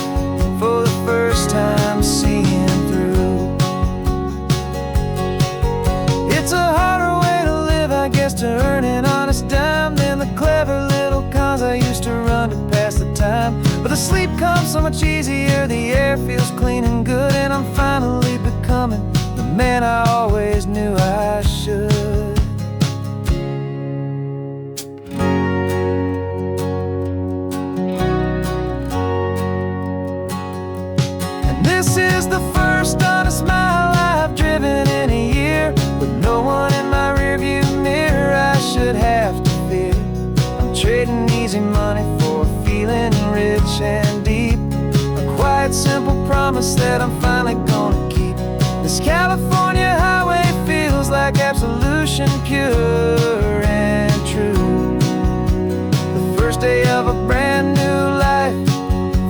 for the first time seeing through. It's a harder way to live, I guess, to earn an honest dime than the clever little cons I used to run to pass the time. But the sleep comes so much easier, the air feels clean and good, and I'm finally becoming the man I always knew I should. And this is the first honest mile I've driven in a year, with no one in my rearview mirror I should have to fear. I'm trading easy money for a feeling rich and deep, a quiet simple promise that I'm finally gonna keep. This California highway feels like absolution, pure and true. The first day of a brand new life,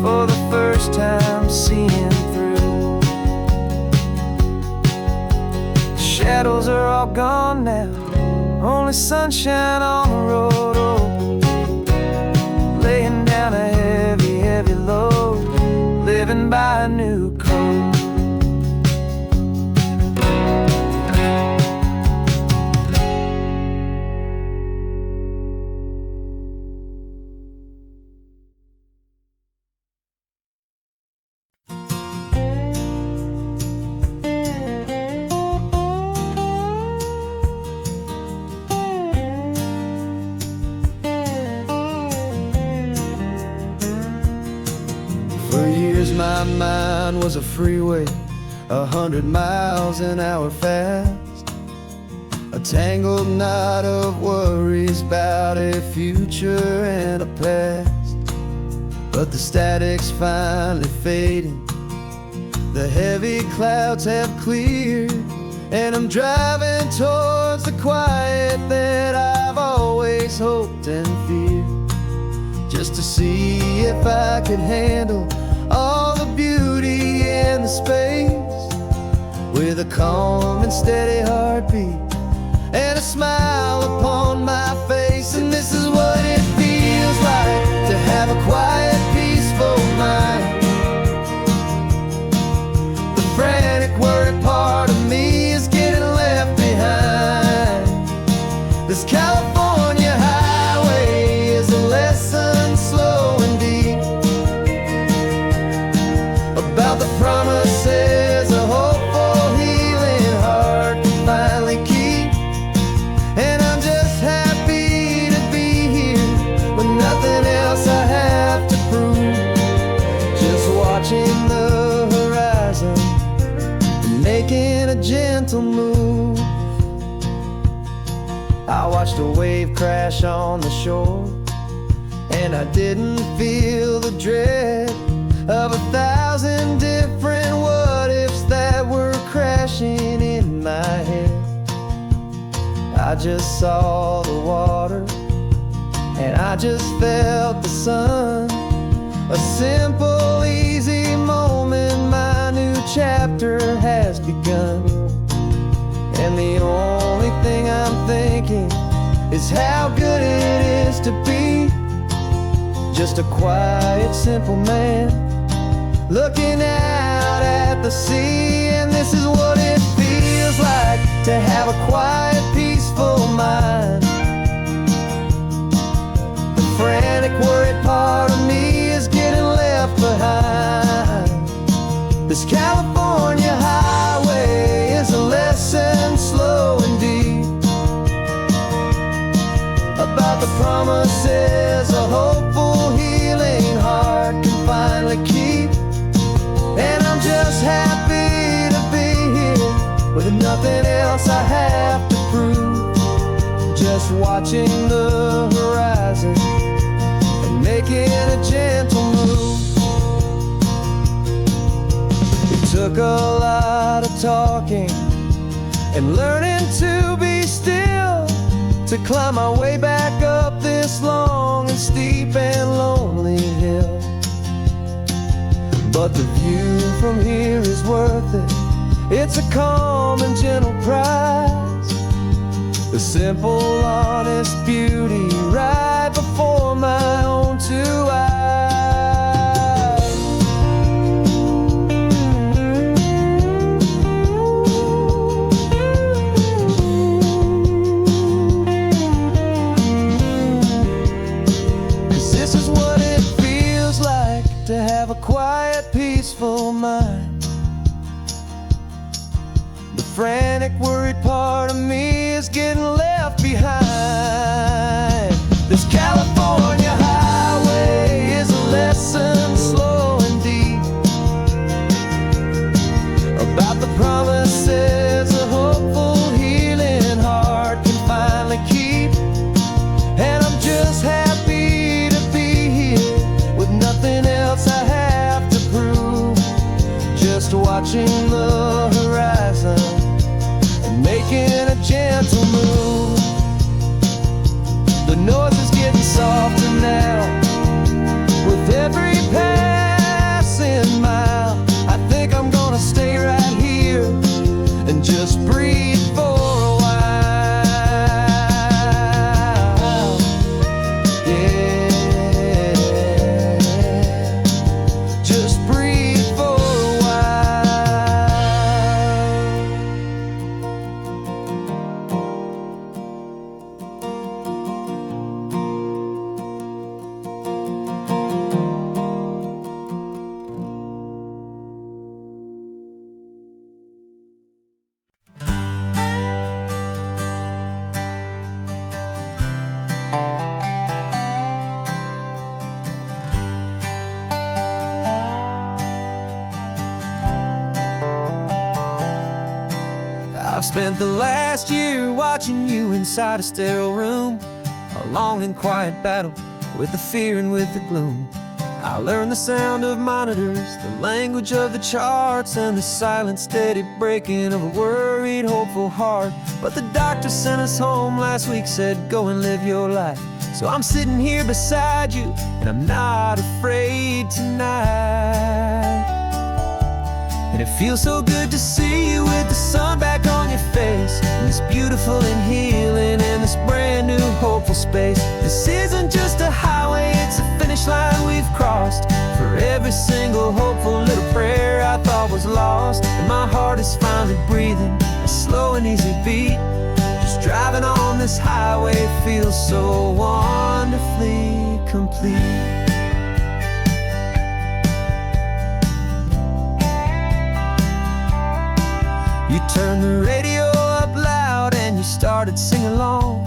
for the first time seeing through. The shadows are all gone now, only sunshine on the road. Oh, laying down a heavy, heavy load, living by a new code. For years my mind was a freeway, 100 miles an hour fast, a tangled knot of worries about a future and a past. But the static's finally fading, the heavy clouds have cleared, and I'm driving towards the quiet that I've always hoped and feared, just to see if I could handle all the beauty in the space, with a calm and steady heartbeat and a smile upon my face. And this is what it feels like to have a quiet, peaceful mind. The frantic, worried part of me is getting left behind. This California highway is a lesson, slow and deep, about the promises a hopeful, healing heart can finally keep. And I'm just happy to be here with nothing else I have to prove, just watching the horizon and making a gentle move. I watched a wave crash on the shore, and I didn't feel the dread of 1,000 different what-ifs that were crashing in my head. I just saw the water, and I just felt the sun. A simple, easy moment, my new chapter has begun. And the only thing I'm thinking is how good it is to be just a quiet, simple man looking out at the sea. And this is what it feels like to have a quiet, peaceful mind. The frantic, worried part of me is getting left behind. This California highway is a lesson slow and deep about the promises a hopeful, healing heart can finally keep. And I'm just happy to be here with nothing else I have to prove, just watching the horizon and making a gentle move. It took a lot of talking and learning to be still to climb my way back up this long and steep and lonely hill. But the view from here is worth it. It's a calm and gentle prize, the simple, honest beauty right before my own two eyes. 'Cause this is what it feels like to have a quiet, peaceful mind. The frantic, worried part of me is getting left behind. This California highway is a lesson slow and deep about the promises a hopeful, healing heart can finally keep. And I'm just happy to be here with nothing else I have to prove, just watching the horizon and making a gentle move. The noise is getting softer now with every passing mile. I think I'm gonna stay right here and just breathe for a while. Yeah, just breathe for a while. I've spent the last year watching you inside a sterile room, a long and quiet battle with the fear and with the gloom. I learned the sound of monitors, the language of the charts, and the silent, steady breaking of a worried, hopeful heart. But the doctor sent us home last week, said go and live your life. So I'm sitting here beside you, and I'm not afraid tonight. And it feels so good to see you with the sun back on your face, and this beautiful and healing in this brand new hopeful space. This isn't just a highway, it's a finish line we've crossed. For every single hopeful little prayer I thought was lost, and my heart is finally breathing a slow and easy beat. Just driving on this highway feels so wonderfully complete. You turned the radio up loud and you started singing along,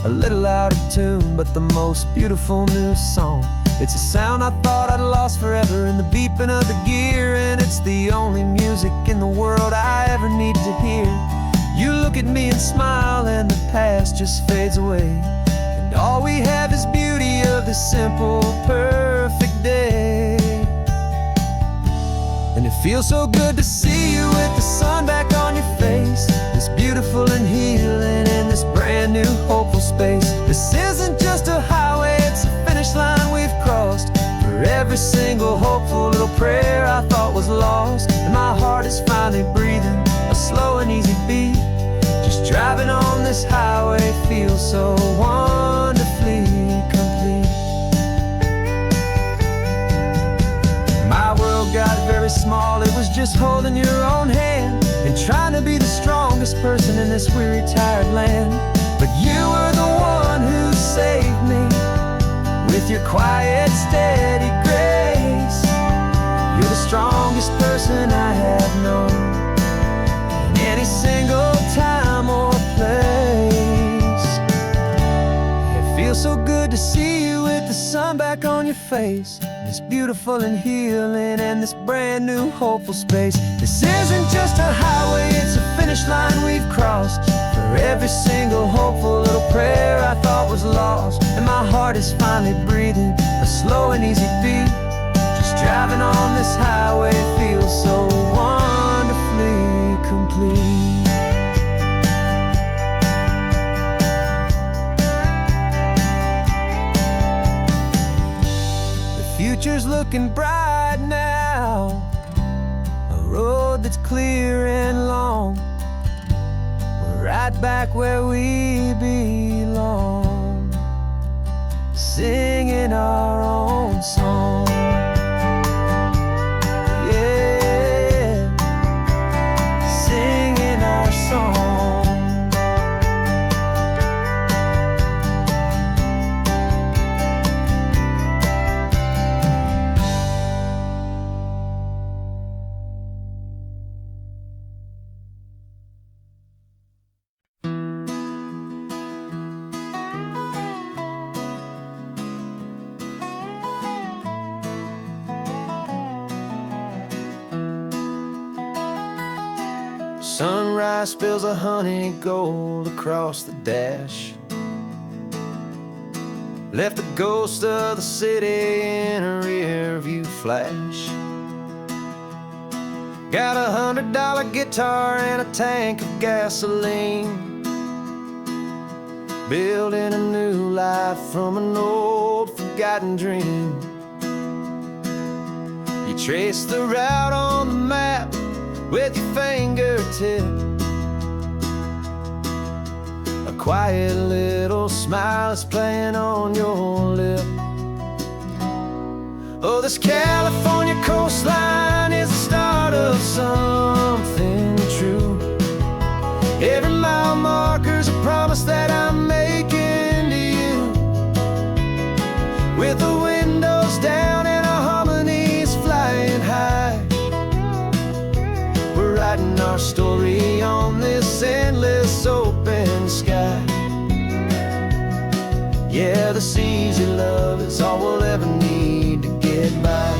a little out of tune, but the most beautiful new song. It's a sound I thought I'd lost forever in the beeping of the gear, and it's the only music in the world I ever need to hear. You look at me and smile, and the past just fades away. And all we have is beauty of this simple, perfect day. And it feels so good to see you with the sun back on your face. This beautiful and healing in this brand new hopeful space. This isn't just a highway, it's a finish line we've crossed. For every single hopeful little prayer I thought was lost. And my heart is finally breathing a slow and easy beat. Just driving on this highway feels so wonderfully complete. My world got very small, it was just holding your own hand and trying to be the strongest person in this weary, tired land. But you were the one who saved me with your quiet, steady grace. You're the strongest person I have known in any single time or place. It feels so good to see you with the sun back on your face. This beautiful and healing and this brand new hopeful space. This isn't just a highway, it's a finish line we've crossed. For every single hopeful little prayer I thought was lost. And my heart is finally breathing a slow and easy beat. Just driving on this highway feels so wonderfully complete. Future's looking bright now, a road that's clear and long. We're right back where we belong, singing our own song. Yeah, singing our song. Sunrise spills a honey gold across the dash. Left the ghost of the city in a rear view flash. Got $100 guitar and a tank of gasoline. Building a new life from an old forgotten dream. You trace the route on the map with your fingertip. A quiet little smile is playing on your lip. Oh, this California coastline is the start of something true. Every mile marker's a promise that I'm making to you. With the windows down and our harmonies flying high, writing our story on this endless open sky. Yeah, this easy love is all we'll ever need to get by.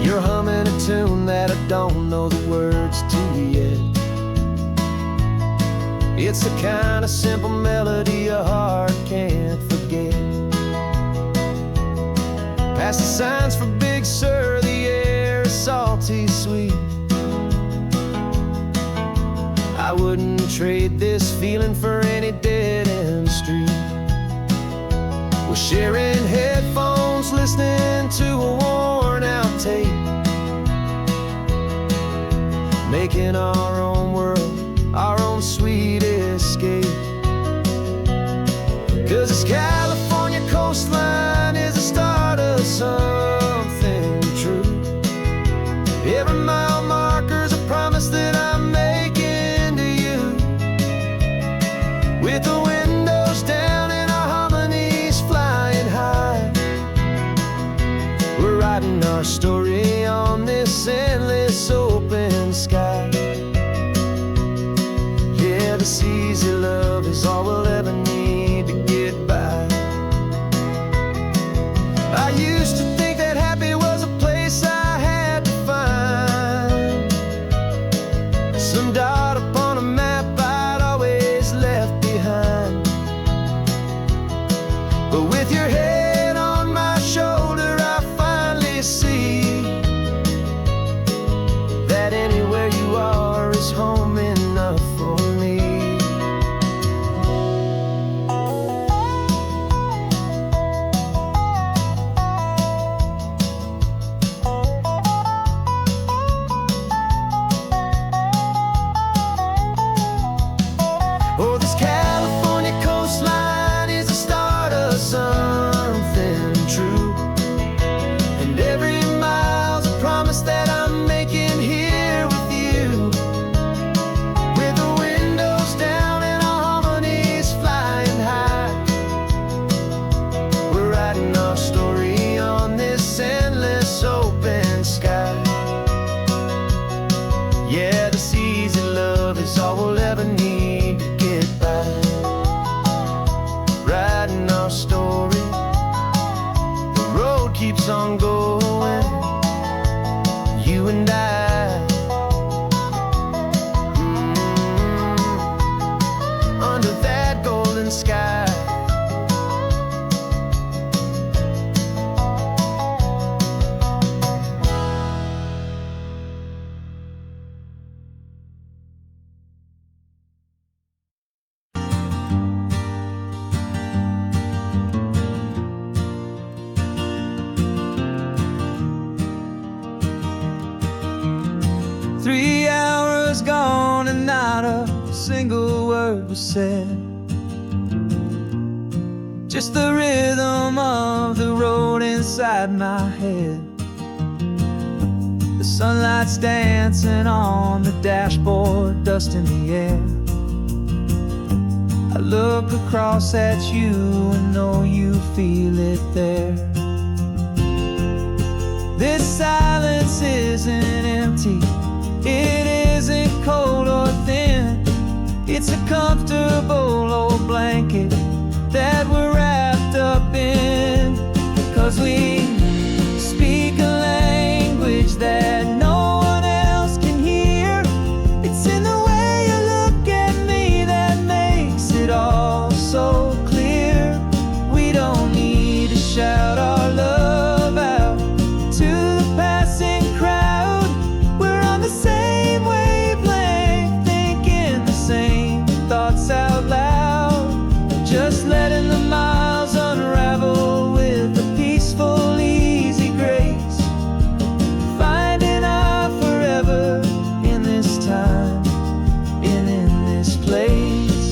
You're humming a tune that I don't know the words to yet. It's the kind of simple melody your heart can't forget. Past the signs for Big Sur, the air is salty sweet. I wouldn't trade this feeling for any dead-end street. We're sharing headphones, listening to a worn-out tape, making our own world, our own sweet escape. 'Cause this California coastline is the start of something true. Every mile marker's a promise that I'm making to you. With the windows down and our harmonies flying high, we're writing our story on this endless open sky. Yeah, this some dot upon a map I'd always left behind. But with your head on my shoulder, I finally see that anywhere you are is home enough for me. Oh, this California coastline is the start of something true, and every mile's a promise that I'm making here with you. With the windows down and our harmonies flying high, we're writing our story on this endless open sky. Yeah, this easy love is all we'll ever need to get by. Writing our story, the road keeps on going, you and I. Under that golden sky. 3 hours gone and not a single word was said. Just the rhythm of the road inside my head. The sunlight's dancing on the dashboard, dust in the air. I look across at you and know you feel it there. This silence isn't empty, it isn't cold or thin. It's a comfortable old blanket that we're wrapped up in. 'Cause we speak a language that no one else can hear. It's in the way you look at me that makes it all so clear. We don't need to shout our love out to the passing crowd. We're on the same wavelength, thinking the same thoughts out loud. Just letting the miles unravel with a peaceful, easy grace. Finding our forever in this time and in this place.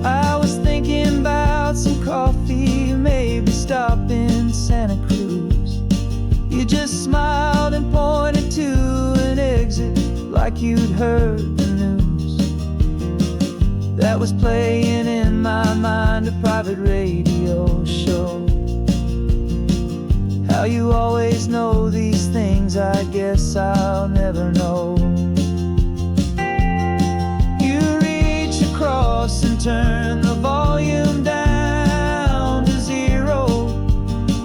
I was thinking about some coffee, maybe stop in Santa Cruz. You just smiled and pointed to an exit like you'd heard the news. That was playing in my mind, a private radio show. How you always know these things, I guess I'll never know. You reach across and turn the volume down to 0.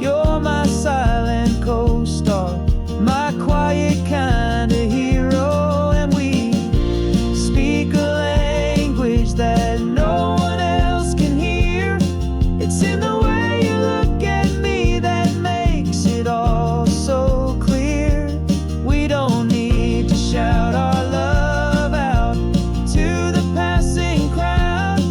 You're my silent co-star, my quiet kind of hero. And we speak a language that no one else can hear. It's in the way you look at me that makes it all so clear. We don't need to shout our love out to the passing crowd.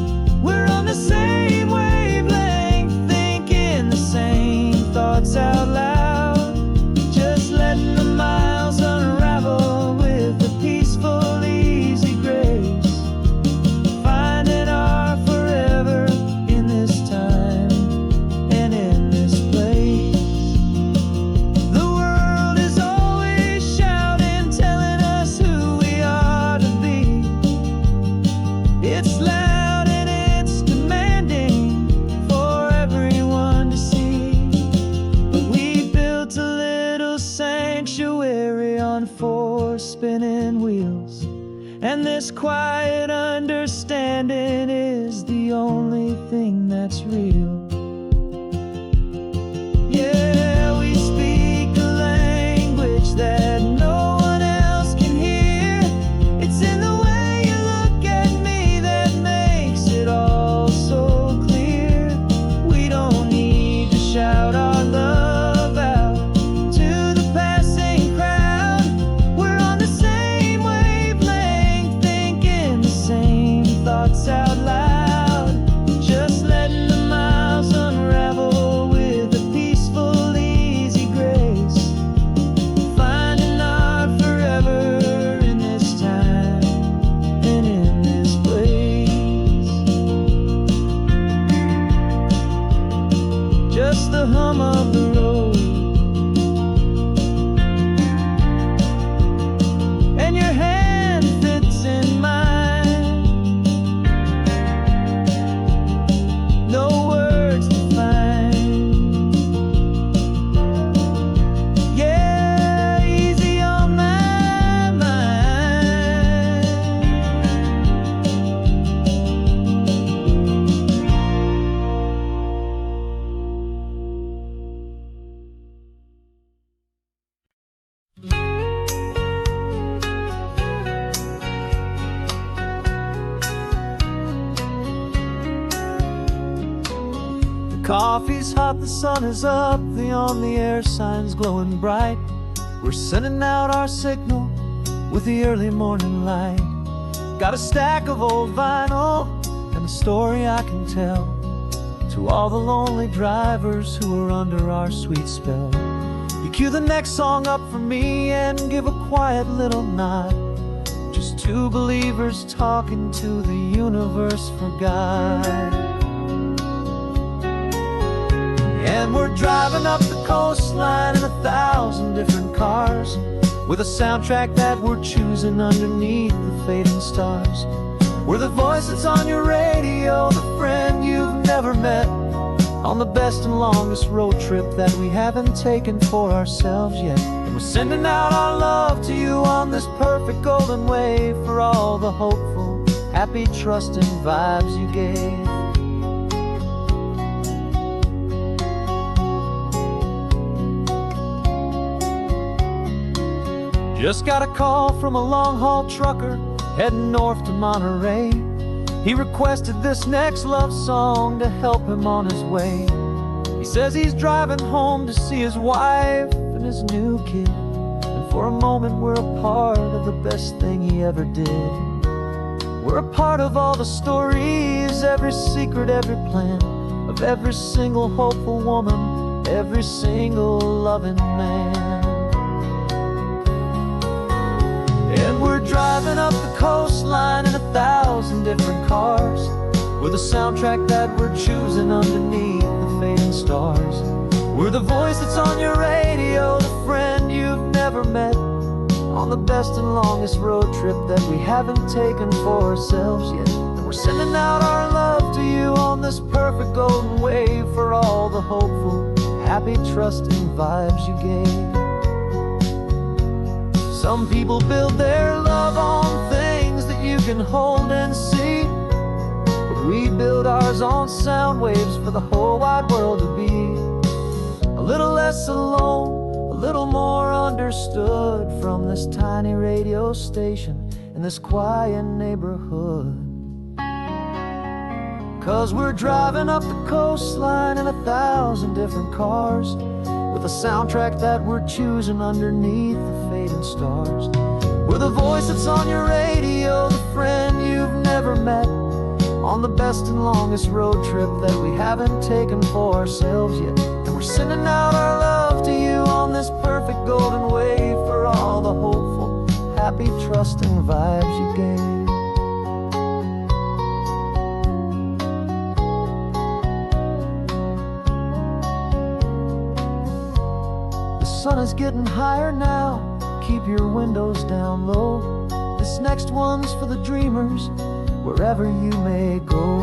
We're on the same wavelength, thinking the same thoughts out loud. Just letting the miles unravel with a peaceful, easy grace. Finding our forever in this time and in this place. The world is always shouting, telling us who we are to be. It's loud and it's demanding for everyone to see. But we built a little sanctuary on 4 spinning wheels, and this quiet understanding is the only thing that's real. Yeah, we speak a language Coffee's hot, the sun is up, the on-the-air sign's glowing bright. We're sending out our signal with the early morning light. Got a stack of old vinyl and a story I can tell to all the lonely drivers who are under our sweet spell. You cue the next song up for me and give a quiet little nod. Just two believers talking to the universe for God. And we're driving up the coastline in 1,000 different cars, with a soundtrack that we're choosing underneath the fading stars. We're the voice that's on your radio, the friend you've never met, on the best and longest road trip that we haven't taken for ourselves yet. And we're sending out our love to you on this perfect golden wave, for all the hopeful, happy, trusting vibes you gave. Just got a call from a long-haul trucker heading north to Monterey. He requested this next love song to help him on his way. He says he's driving home to see his wife and his new kid, and for a moment we're a part of the best thing he ever did. We're a part of all the stories, every secret, every plan, of every single hopeful woman, every single loving man. And we're driving up the coastline in 1,000 different cars, with a soundtrack that we're choosing underneath the fading stars. We're the voice that's on your radio, the friend you've never met, on the best and longest road trip that we haven't taken for ourselves yet. And we're sending out our love to you on this perfect golden wave, for all the hopeful, happy, trusting vibes you gave. Some people build their love on things that you can hold and see, but we build ours on sound waves for the whole wide world to be a little less alone, a little more understood, from this tiny radio station in this quiet neighborhood. 'Cause we're driving up the coastline in 1,000 different cars, with a soundtrack that we're choosing underneath the fading stars. We're the voice that's on your radio, the friend you've never met, on the best and longest road trip that we haven't taken for ourselves yet. And we're sending out our love to you on this perfect golden wave, for all the hopeful, happy, trusting vibes you gave. The sun is getting higher now, keep your windows down low. This next one's for the dreamers, wherever you may go.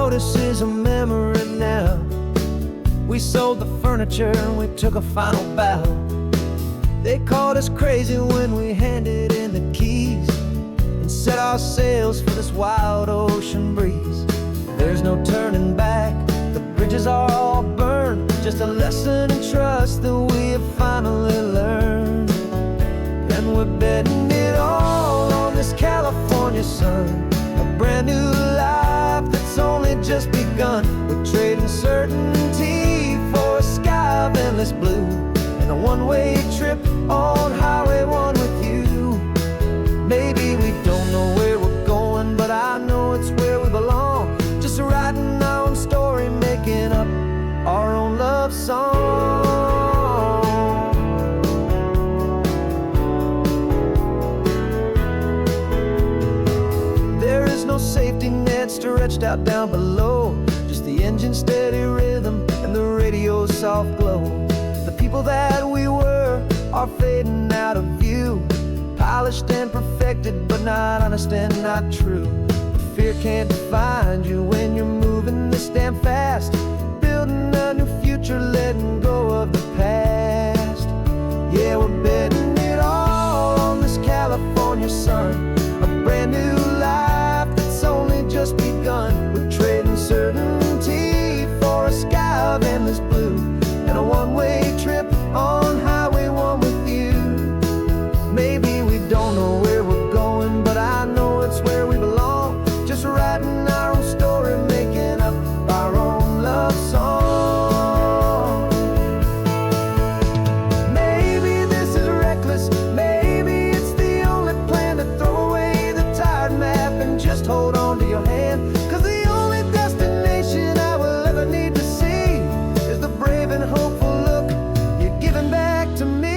This is a memory now. We sold the furniture and we took a final bow. They called us crazy when we handed in the keys and set our sails for this wild ocean breeze. There's no turning back, the bridges are all burned, just a lesson in trust that we have finally learned. And we're betting it all on this California sun, a brand new life that's only just begun. We're trading certainty for a sky of endless blue, and a one-way trip on Highway 1 with you. Maybe we don't know where we're going, but I know it's where we belong. Just writing our own story, making up our own love song. There is no safety net stretched out down below, just the engine's steady rhythm and the radio's soft glow. The people that we were are fading out of view, polished and perfected, but not honest and not true. Fear can't define you when you're moving this damn fast, building a new future, letting go of the past. Yeah, we're betting it all on this California sun, a brand new life that's only just begun. We're trading certainty for a sky of endless blue, and a one-way trip on Highway 1 with you. Maybe we don't know where we're going, but I know it's where we belong. Just writing our own story, making up our own love song. Maybe this is reckless, maybe it's the only plan to throw away the tired map and just hold on to your hand. 'Cause the only destination I will ever need to see is the brave and hopeful look you're giving back to me.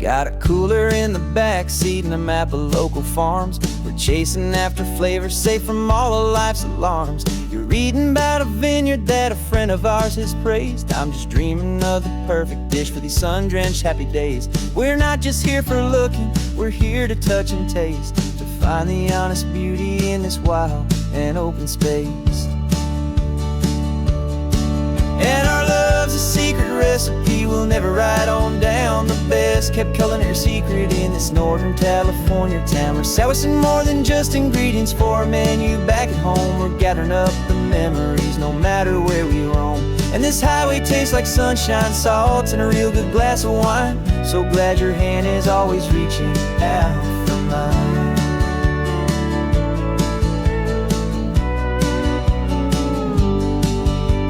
Got a cooler in the back seat and a map of local farms. We're chasing after flavors safe from all of life's alarms. You're reading about a vineyard that a friend of ours has praised. I'm just dreaming of the perfect dish for these sun-drenched happy days. We're not just here for looking, we're here to touch and taste, to find the honest beauty in this wild and open space. And our love's a secret recipe we'll never write on down. The best kept culinary secret in this Northern California town. We're sourcing more than just ingredients for a menu back at home. We're gathering up the memories no matter where we roam. And this highway tastes like sunshine, salt, and a real good glass of wine. So glad your hand is always reaching out for mine.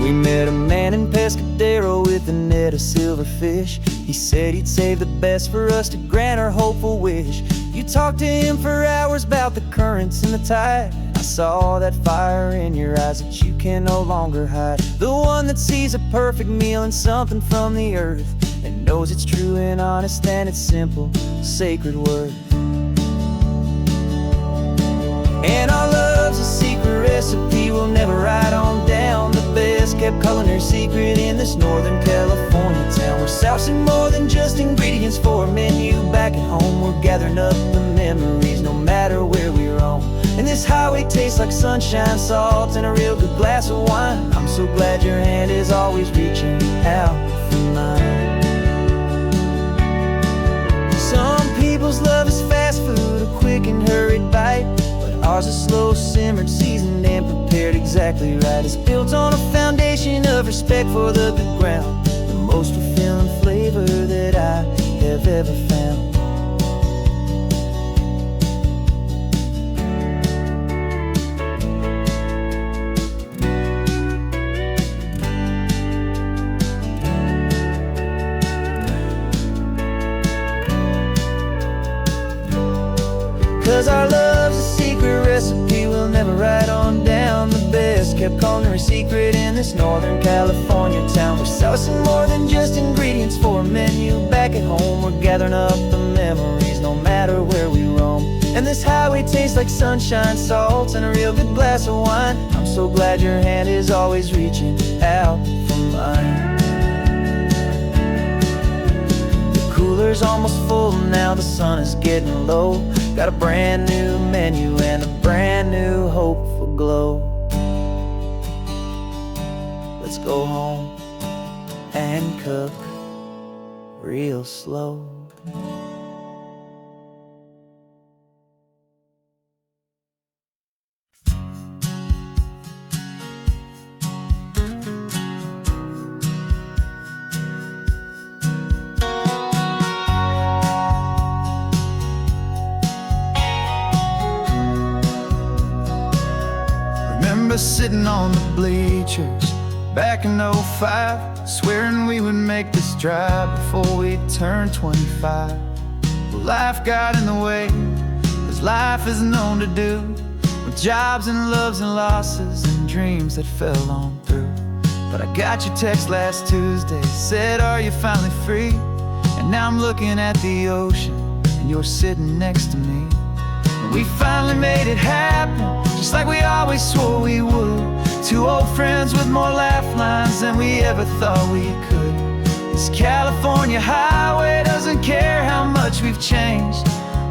We met a man in Pescadero with a net of silverfish. He said he'd save the best for us to grant our hopeful wish. You talked to him for hours about the currents and the tide. I saw that fire in your eyes that you can no longer hide. The one that sees a perfect meal in something from the earth, and knows it's true and honest and it's simple, sacred worth. And our love's a secret recipe we'll never write on down. The best kept culinary secret in this Northern California town. We're sourcing more than just ingredients for a menu back at home. We're gathering up the memories no matter where we roam. And this highway tastes like sunshine, salt, and a real good glass of wine. I'm so glad your hand is always reaching out for mine. Some people's love is fast food, a quick and hurried bite. Ours is slow simmered, seasoned and prepared exactly right. It's built on a foundation of respect for the good ground, the most fulfilling flavor that I have ever found. 'Cause our love's a secret recipe we'll never write on down. The best kept culinary secret in this Northern California town. We're sourcing more than just ingredients for a menu back at home. We're gathering up the memories no matter where we roam. And this highway tastes like sunshine, salt, and a real good glass of wine. I'm so glad your hand is always reaching out for mine. cooler's almost full, now the sun is getting low. Got a brand new menu and a brand new hopeful glow. Let's go home and cook real slow. Remember sitting on the bleachers back in '05, swearing we would make this drive before we turned 25. But life got in the way, as life is known to do, with jobs and loves and losses and dreams that fell on through. But I got your text last Tuesday, said, are you finally free? And now I'm looking at the ocean, and you're sitting next to me. And we finally made it happen, just like we always swore we would. Two old friends with more laugh lines than we ever thought we could. This California highway doesn't care how much we've changed.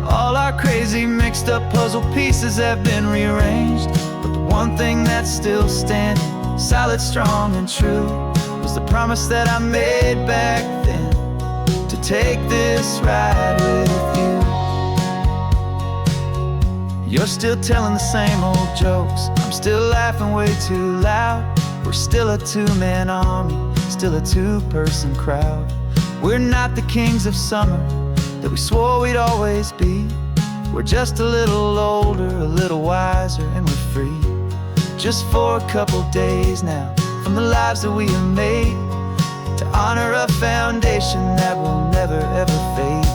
All our crazy mixed up puzzle pieces have been rearranged. But the one thing that's still standing, solid, strong and true, was the promise that I made back then, to take this ride with you. You're still telling the same old jokes, I'm still laughing way too loud. We're still a two-man army, still a two-person crowd. We're not the kings of summer that we swore we'd always be. We're just a little older, a little wiser, and we're free. Just for a couple days now, from the lives that we have made, to honor a foundation that will never ever fade.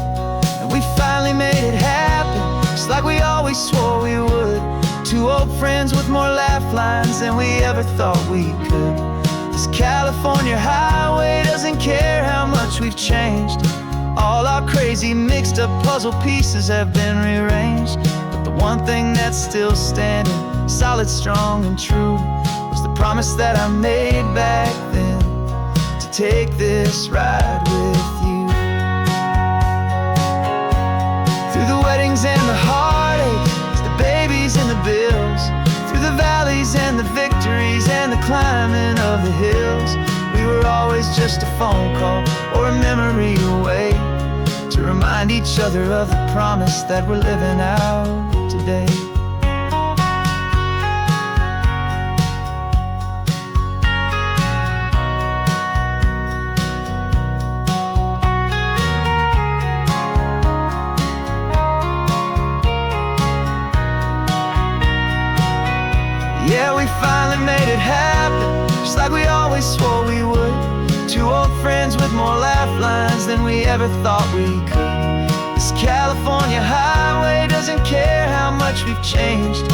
And we finally made it happen, just like we always swore we would. Two old friends with more laugh lines than we ever thought we could. This California highway doesn't care how much we've changed. All our crazy mixed up puzzle pieces have been rearranged. But the one thing that's still standing, solid, strong and true, was the promise that I made back then, to take this ride with you. Through the weddings and the heartaches, the babies and the bills, through the valleys and the victories and the climbing of the hills, we were always just a phone call or a memory away, to remind each other of the promise that we're living out today. Yeah, we finally made it happen, just like we always swore we would. Two old friends with more laugh lines than we ever thought we could. This California highway doesn't care how much we've changed.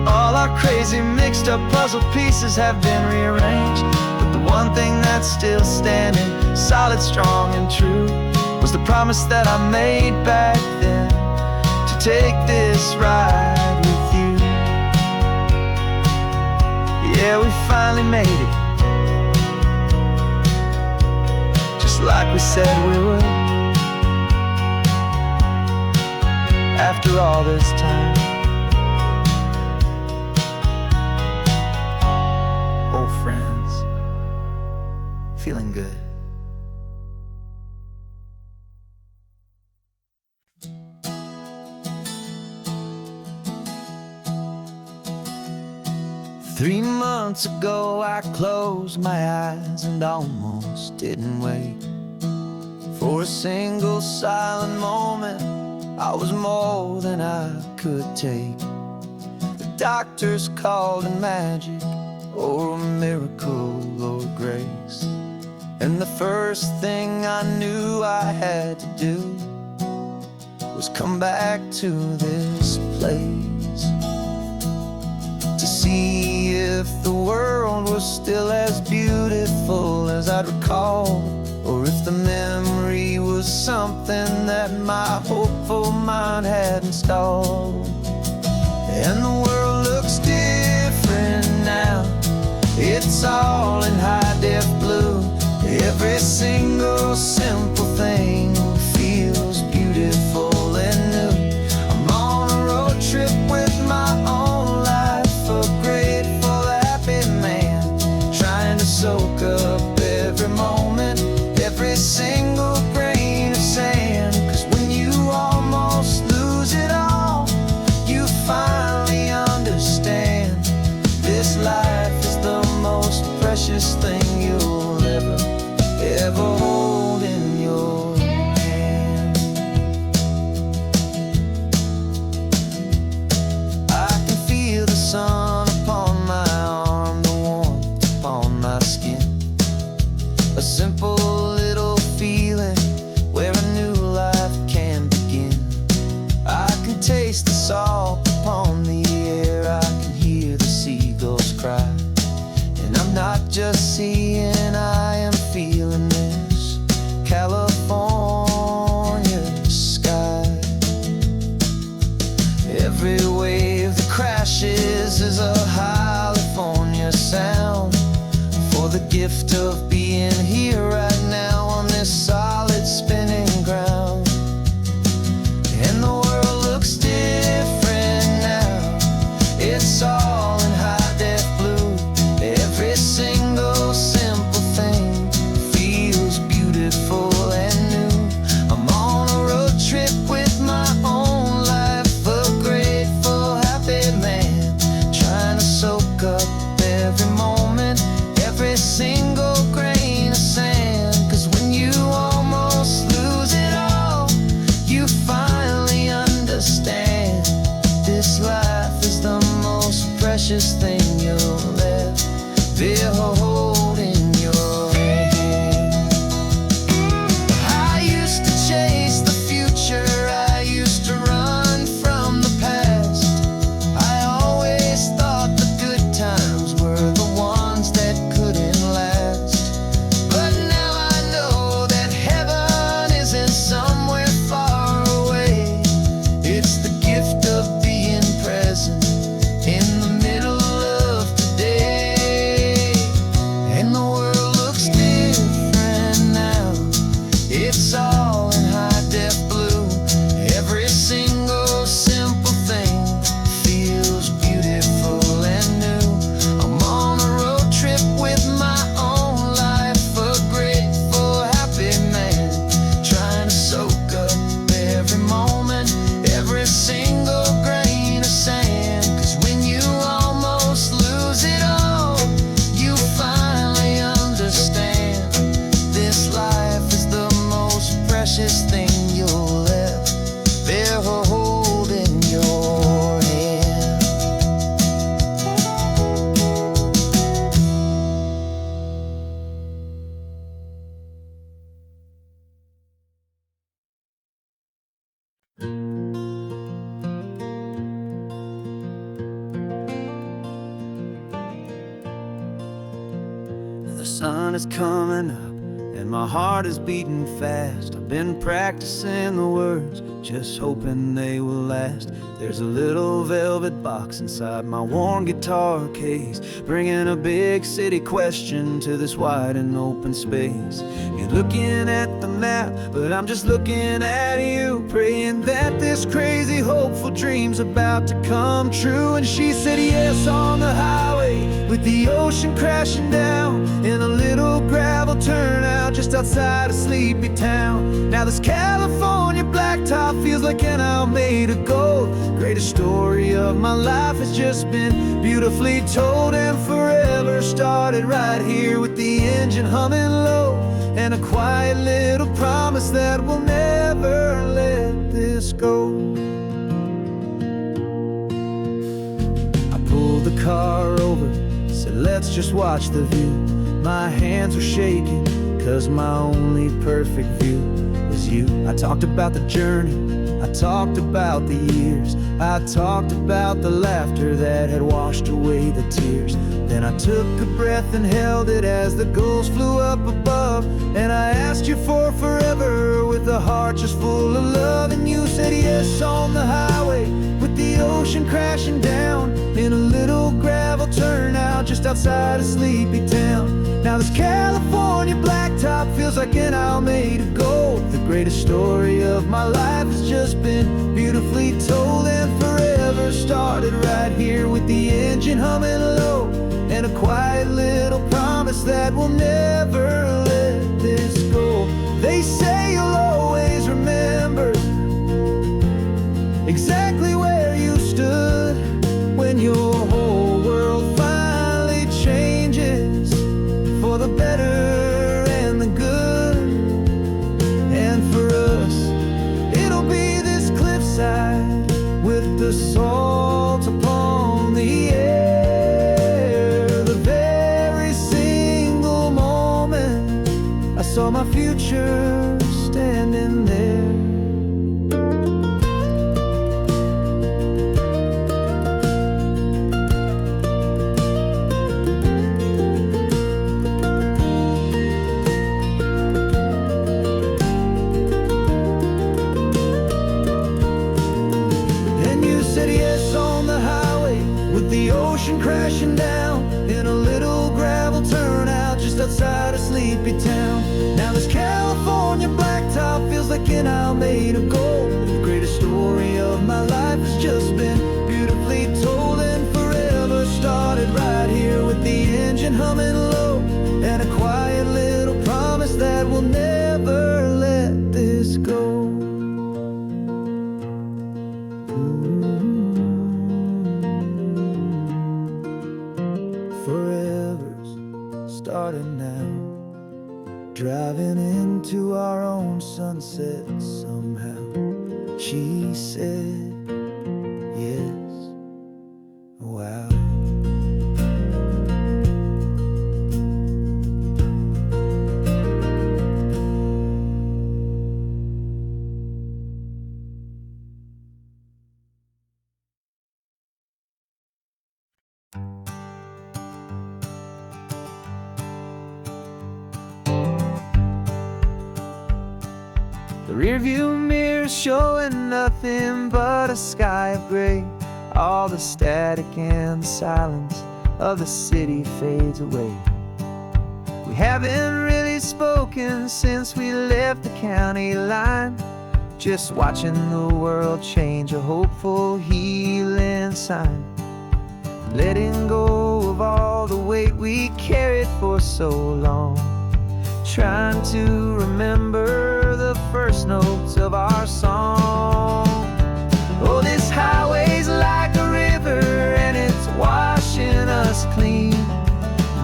All our crazy mixed up puzzle pieces have been rearranged. But the one thing that's still standing, solid, strong and true, was the promise that I made back then, to take this ride with you. Yeah, we finally made it, just like we said we would. After all this time, old friends, feeling good. Three months ago I closed my eyes and almost didn't wait for a single silent moment. I was more than I could take. The doctors called it magic, or a miracle, or grace. And the first thing I knew I had to do was come back to this place, to see if the world was still as beautiful as I'd recall, or if the memory was something that my hopeful mind had installed. And the world looks different now, it's all in high-def blue. Every single simple thing feels every single grain of sand. 'Cause when you almost lose it all, you finally understand this life is the most precious thing you'll ever hold in your hand. I can feel the sun upon my arm, the warmth upon my skin. A simple little feeling where a new life can begin. I can taste the salt upon the air, I can hear the seagulls cry. And I'm not just seeing, I am feeling this California sky. Every wave that crashes is a California sound. For the gift of being here right now on this solid spinning ground. And the world looks different now, it's all in high def blue. Every single simple thing feels beautiful and new. I'm on a road trip with my own life, a grateful, happy man, trying to soak up every moment, every single grain of sand. 'Cause when you almost lose it all, you finally understand this life is the most precious thing you'll ever hold in your hand. I used to chase the future, I used to run from the past. I always thought the good times were the ones that couldn't last. But now I know that heaven isn't somewhere far away. It's the gift of being present in the middle of today. And the world looks different now, it's all in high def blue. Every single simple thing feels beautiful and new. I'm on a road trip with my own life, a grateful, happy man, trying to soak up every moment, every single grain of sand. 'Cause when you almost lose it all, you finally understand this life is the most precious thing you'll ever hold in your hand. The sun is coming up and my heart is beating fast. I've been practicing the words, just hoping they will last. There's a little velvet box inside my worn guitar case, bringing a big city question to this wide and open space. You're looking at the map, but I'm just looking at you, praying that this crazy hopeful dream's about to come true. And she said yes on the highway with the ocean crashing down in a little gravel turnout just outside of sleepy town. Now this California blacktop feels like an isle made of gold. Greatest story of my life has just been beautifully told, and forever started right here with the engine humming low, and a quiet little promise that we'll never let this go. I pulled the car over, said let's just watch the view. My hands were shaking, 'cause my only perfect view was you. I talked about the journey, I talked about the years, I talked about the laughter that had washed away the tears. Then I took a breath and held it as the gulls flew up above, and I asked you for forever with a heart just full of love. And you said yes on the highway with the ocean crashing down in a little gravel turnout just outside of sleepy town. Now this California blacktop feels like an isle made of gold. The greatest story of my life has just been beautifully told, and forever started right here with the engine humming low, and a quiet little promise that we'll never let this go. saw my future standing there. Said yes on the highway with the ocean crashing down in a little gravel turnout just outside a sleepy town. Now this California blacktop feels like an isle made of gold. The greatest story of my life has just been beautifully told, and forever started right here with the engine humming low and a quiet little promise that we'll never let this go. Forever's starting now, driving into our own sunset somehow. She said yes, wow. The rearview mirror showing nothing but a sky of gray. All the static and the silence of the city fades away. We haven't really spoken since we left the county line, just watching the world change, a hopeful healing sign. Letting go of all the weight we carried for so long, trying to remember the first notes of our song. Oh, this highway's like a river and it's washing us clean,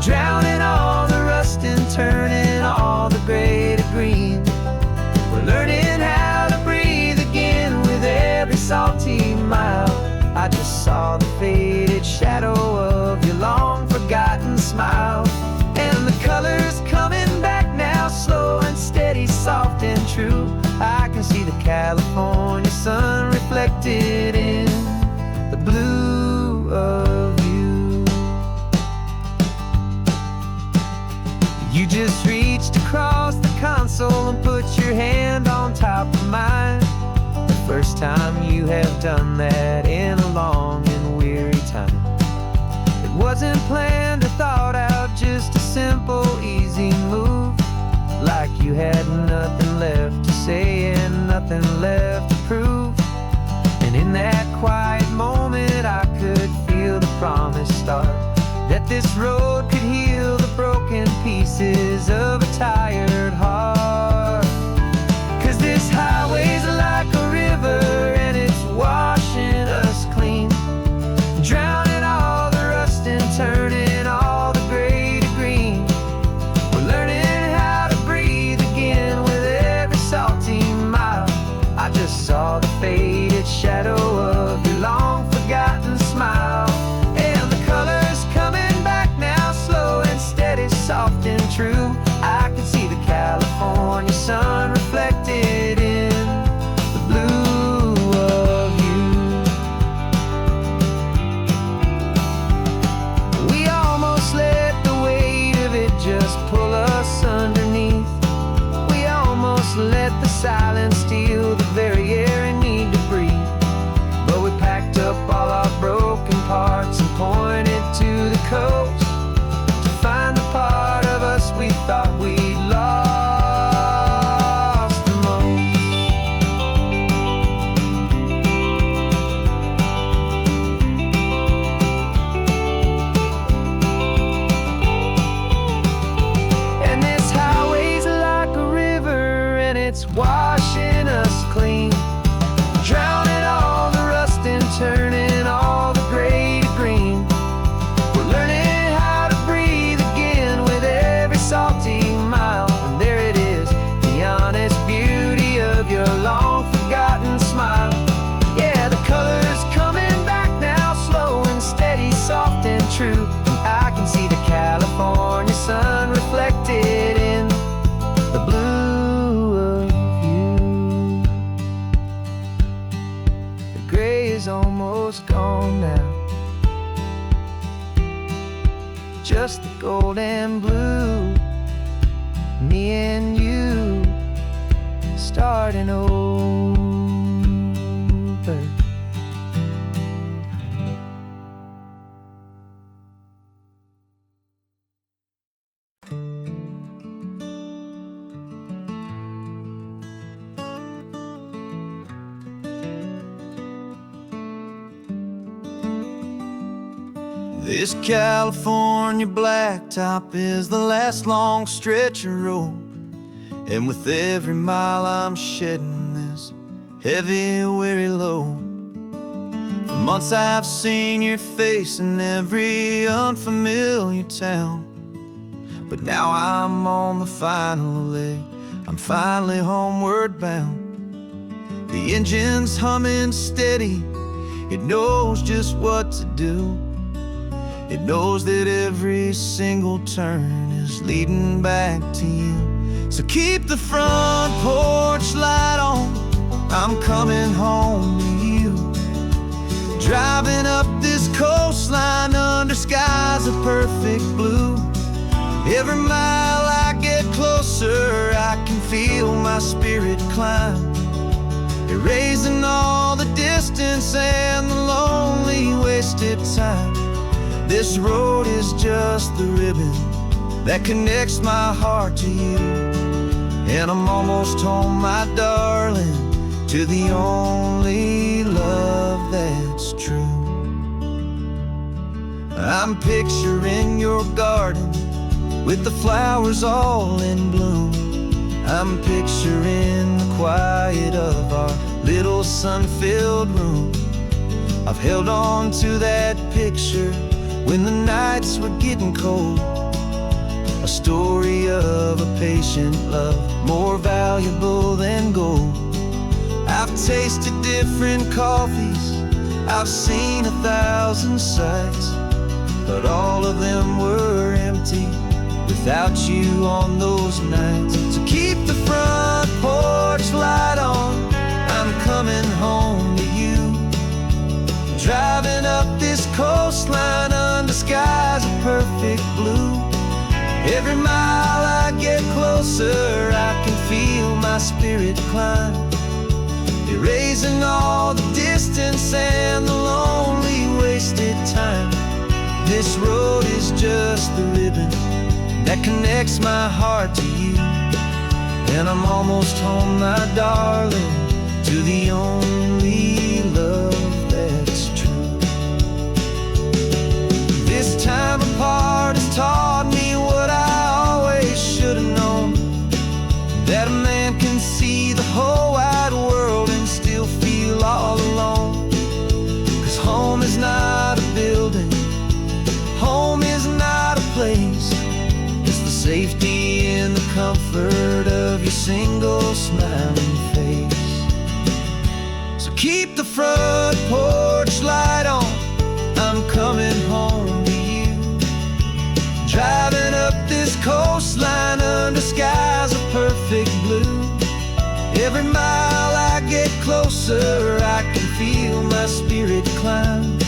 drowning all the rust and turning all the gray to green. We're learning how to breathe again with every salty mile. I just saw the faded shadow of your long forgotten smile, and the colors coming back now, slow and steady, soft and true. I can see the California sun reflected in the blue of you. You just reached across the console and put your hand on top of mine. The first time you have done that in a long and weary time. It wasn't planned or thought out, just a simple, easy move. Like you had nothing left to say and nothing left to prove. And in that quiet moment I could feel the promise start, that this road could heal the broken pieces of a tired heart. 'Cause this highway's like a river and it's washing us clean, drowning all the rust and turning all the gray to green. We're learning how to breathe again with every salty mile. I just saw the faded shadow of your long forgotten smile, and the colors coming back now, slow and steady, soft and true. I can see the California sun reflected in the blue of you. We almost let the weight of it just pull us underneath. We almost let the silence steal the very air and need to breathe. But we packed up all our broken parts and pointed to the coast to find the part of us we thought we'd lost the most. And this highway's like a river and it's washing us clean, drowning all the rust and turning all the gray to green. We're learning how to breathe again with every salty mile. And there it is, the honest beauty of your long forgotten smile. Yeah, the colors coming back now, slow and steady, soft and true. I can see the California sun reflected in the blue just the gold and blue. Me and you starting over. This California blacktop is the last long stretch of road, and with every mile I'm shedding this heavy, weary load. For months I've seen your face in every unfamiliar town, but now I'm on the final leg, I'm finally homeward bound. The engine's humming steady, it knows just what to do. It knows that every single turn is leading back to you. So keep the front porch light on, I'm coming home to you. Driving up this coastline under skies of perfect blue. Every mile I get closer, I can feel my spirit climb, erasing all the distance and the lonely wasted time. This road is just the ribbon that connects my heart to you, and I'm almost home, my darling, to the only love that's true. I'm picturing your garden with the flowers all in bloom. I'm picturing the quiet of our little sun-filled room. I've held on to that picture when the nights were getting cold, a story of a patient love, more valuable than gold. I've tasted different coffees, I've seen 1,000 sights, but all of them were empty without you on those nights. So keep the front porch light on, I'm coming home to you. Driving up this coastline under skies of perfect blue. Every mile I get closer, I can feel my spirit climb, erasing all the distance and the lonely wasted time. This road is just the ribbon that connects my heart to you, and I'm almost home, my darling, to the only love that's true. This time apart has taught me what I always should have known, that a man can see the whole wide world and still feel all alone. 'Cause home is not a building, home is not a place, it's the safety and the comfort of your single smiling face. So keep the front porch light on, I'm coming home to you. Driving up this coastline under skies of perfect blue. Every mile I get closer, I can feel my spirit climb,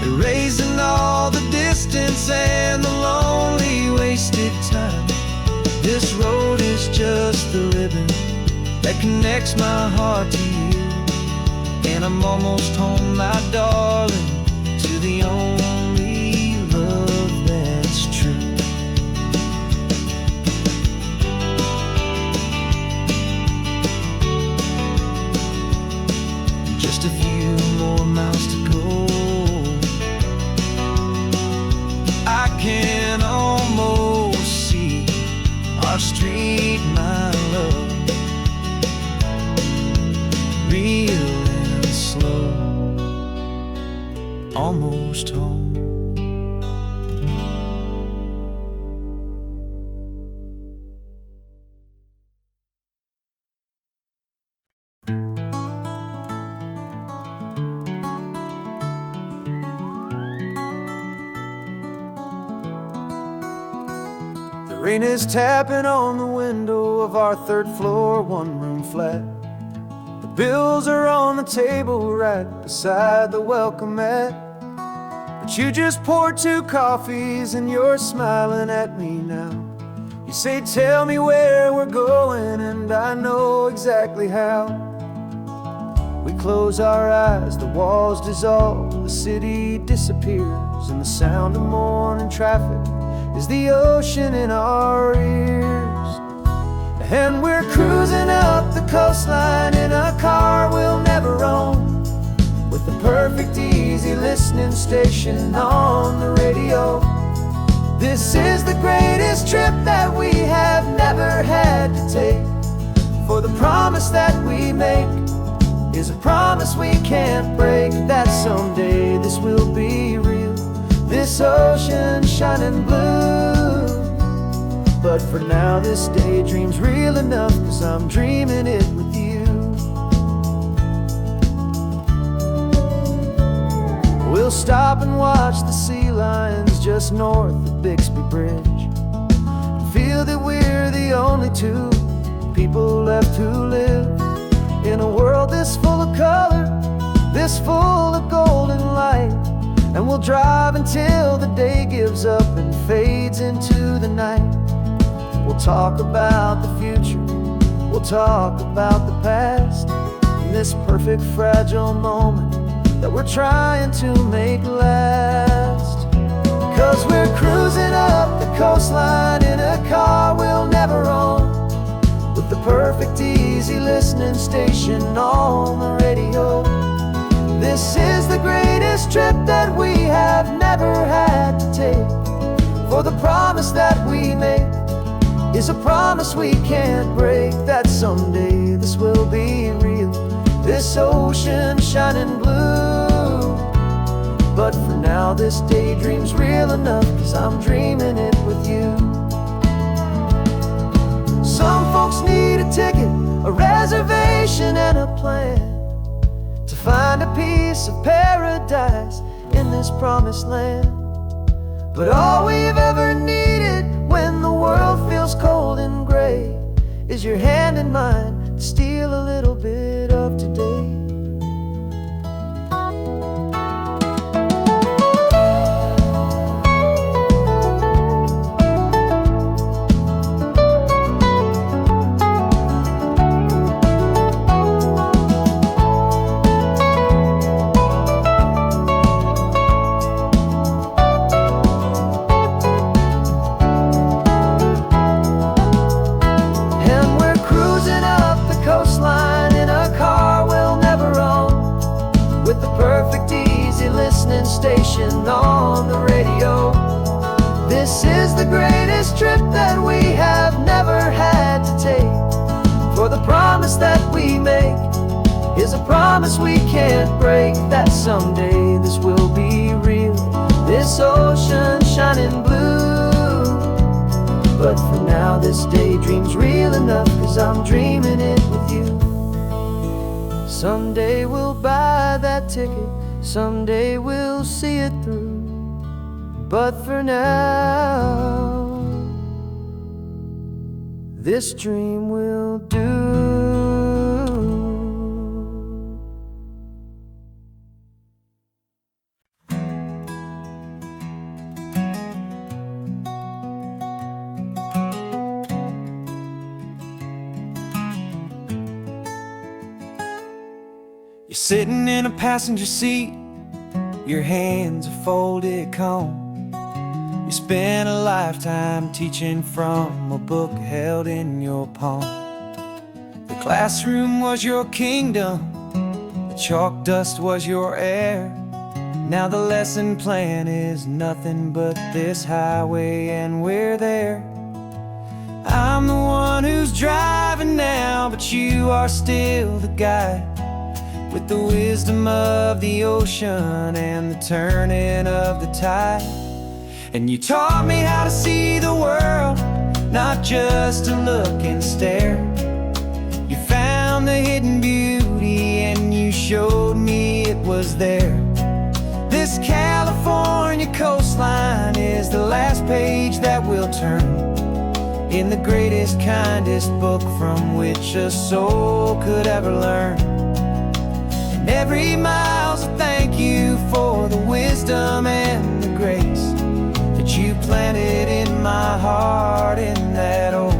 erasing all the distance and the lonely wasted time. This road is just the ribbon that connects my heart to you, and I'm almost home, my darling, to the only love that's true. Just a few more miles to go, I can almost see our street, my love, real and slow, almost home. The rain is tapping on the window of our third floor, one-room flat. The bills are on the table right beside the welcome mat. But you just poured 2 coffees and you're smiling at me now. You say, tell me where we're going, and I know exactly how. We close our eyes, the walls dissolve, the city disappears, and the sound of morning traffic is the ocean in our ears. And we're cruising up the coastline in a car we'll never own, with the perfect easy listening station on the radio. This is the greatest trip that we have never had to take, for the promise that we make is a promise we can't break, that someday this will be real, this ocean shining blue. But for now this daydream's real enough, 'cause I'm dreaming it with you. We'll stop and watch the sea lions just north of Bixby Bridge, and feel that we're the only 2 people left who live in a world this full of color, this full of golden light. And we'll drive until the day gives up and fades into the night. We'll talk about the future, we'll talk about the past, in this perfect fragile moment that we're trying to make last. 'Cause we're cruising up the coastline in a car we'll never own, with the perfect easy listening station on the radio. This is the greatest trip that we have never had to take, for the promise that we make is a promise we can't break, that someday this will be real, this ocean shining blue. But for now this daydream's real enough, 'cause I'm dreaming it with you. Some folks need a ticket, a reservation and a plan, to find a piece of paradise in this promised land. But all we've ever needed when the world feels cold and gray is your hand in mine to steal a little bit of today. Station on the radio. This is the greatest trip that we have never had to take, for the promise that we make is a promise we can't break, that someday this will be real, this ocean shining blue. But for now this daydream's real enough, 'cause I'm dreaming it with you. Someday we'll buy that ticket, someday we'll see it through, but for now this dream will do. You're sitting in a passenger seat, your hands are folded calm. You spent a lifetime teaching from a book held in your palm. The classroom was your kingdom, the chalk dust was your air. Now the lesson plan is nothing but this highway, and we're there. I'm the one who's driving now, but you are still the guide, with the wisdom of the ocean and the turning of the tide. And you taught me how to see the world, not just to look and stare. You found the hidden beauty and you showed me it was there. This California coastline is the last page that we'll turn in the greatest, kindest book from which a soul could ever learn. And every mile's a thank you for the wisdom and the grace that you planted in my heart in that old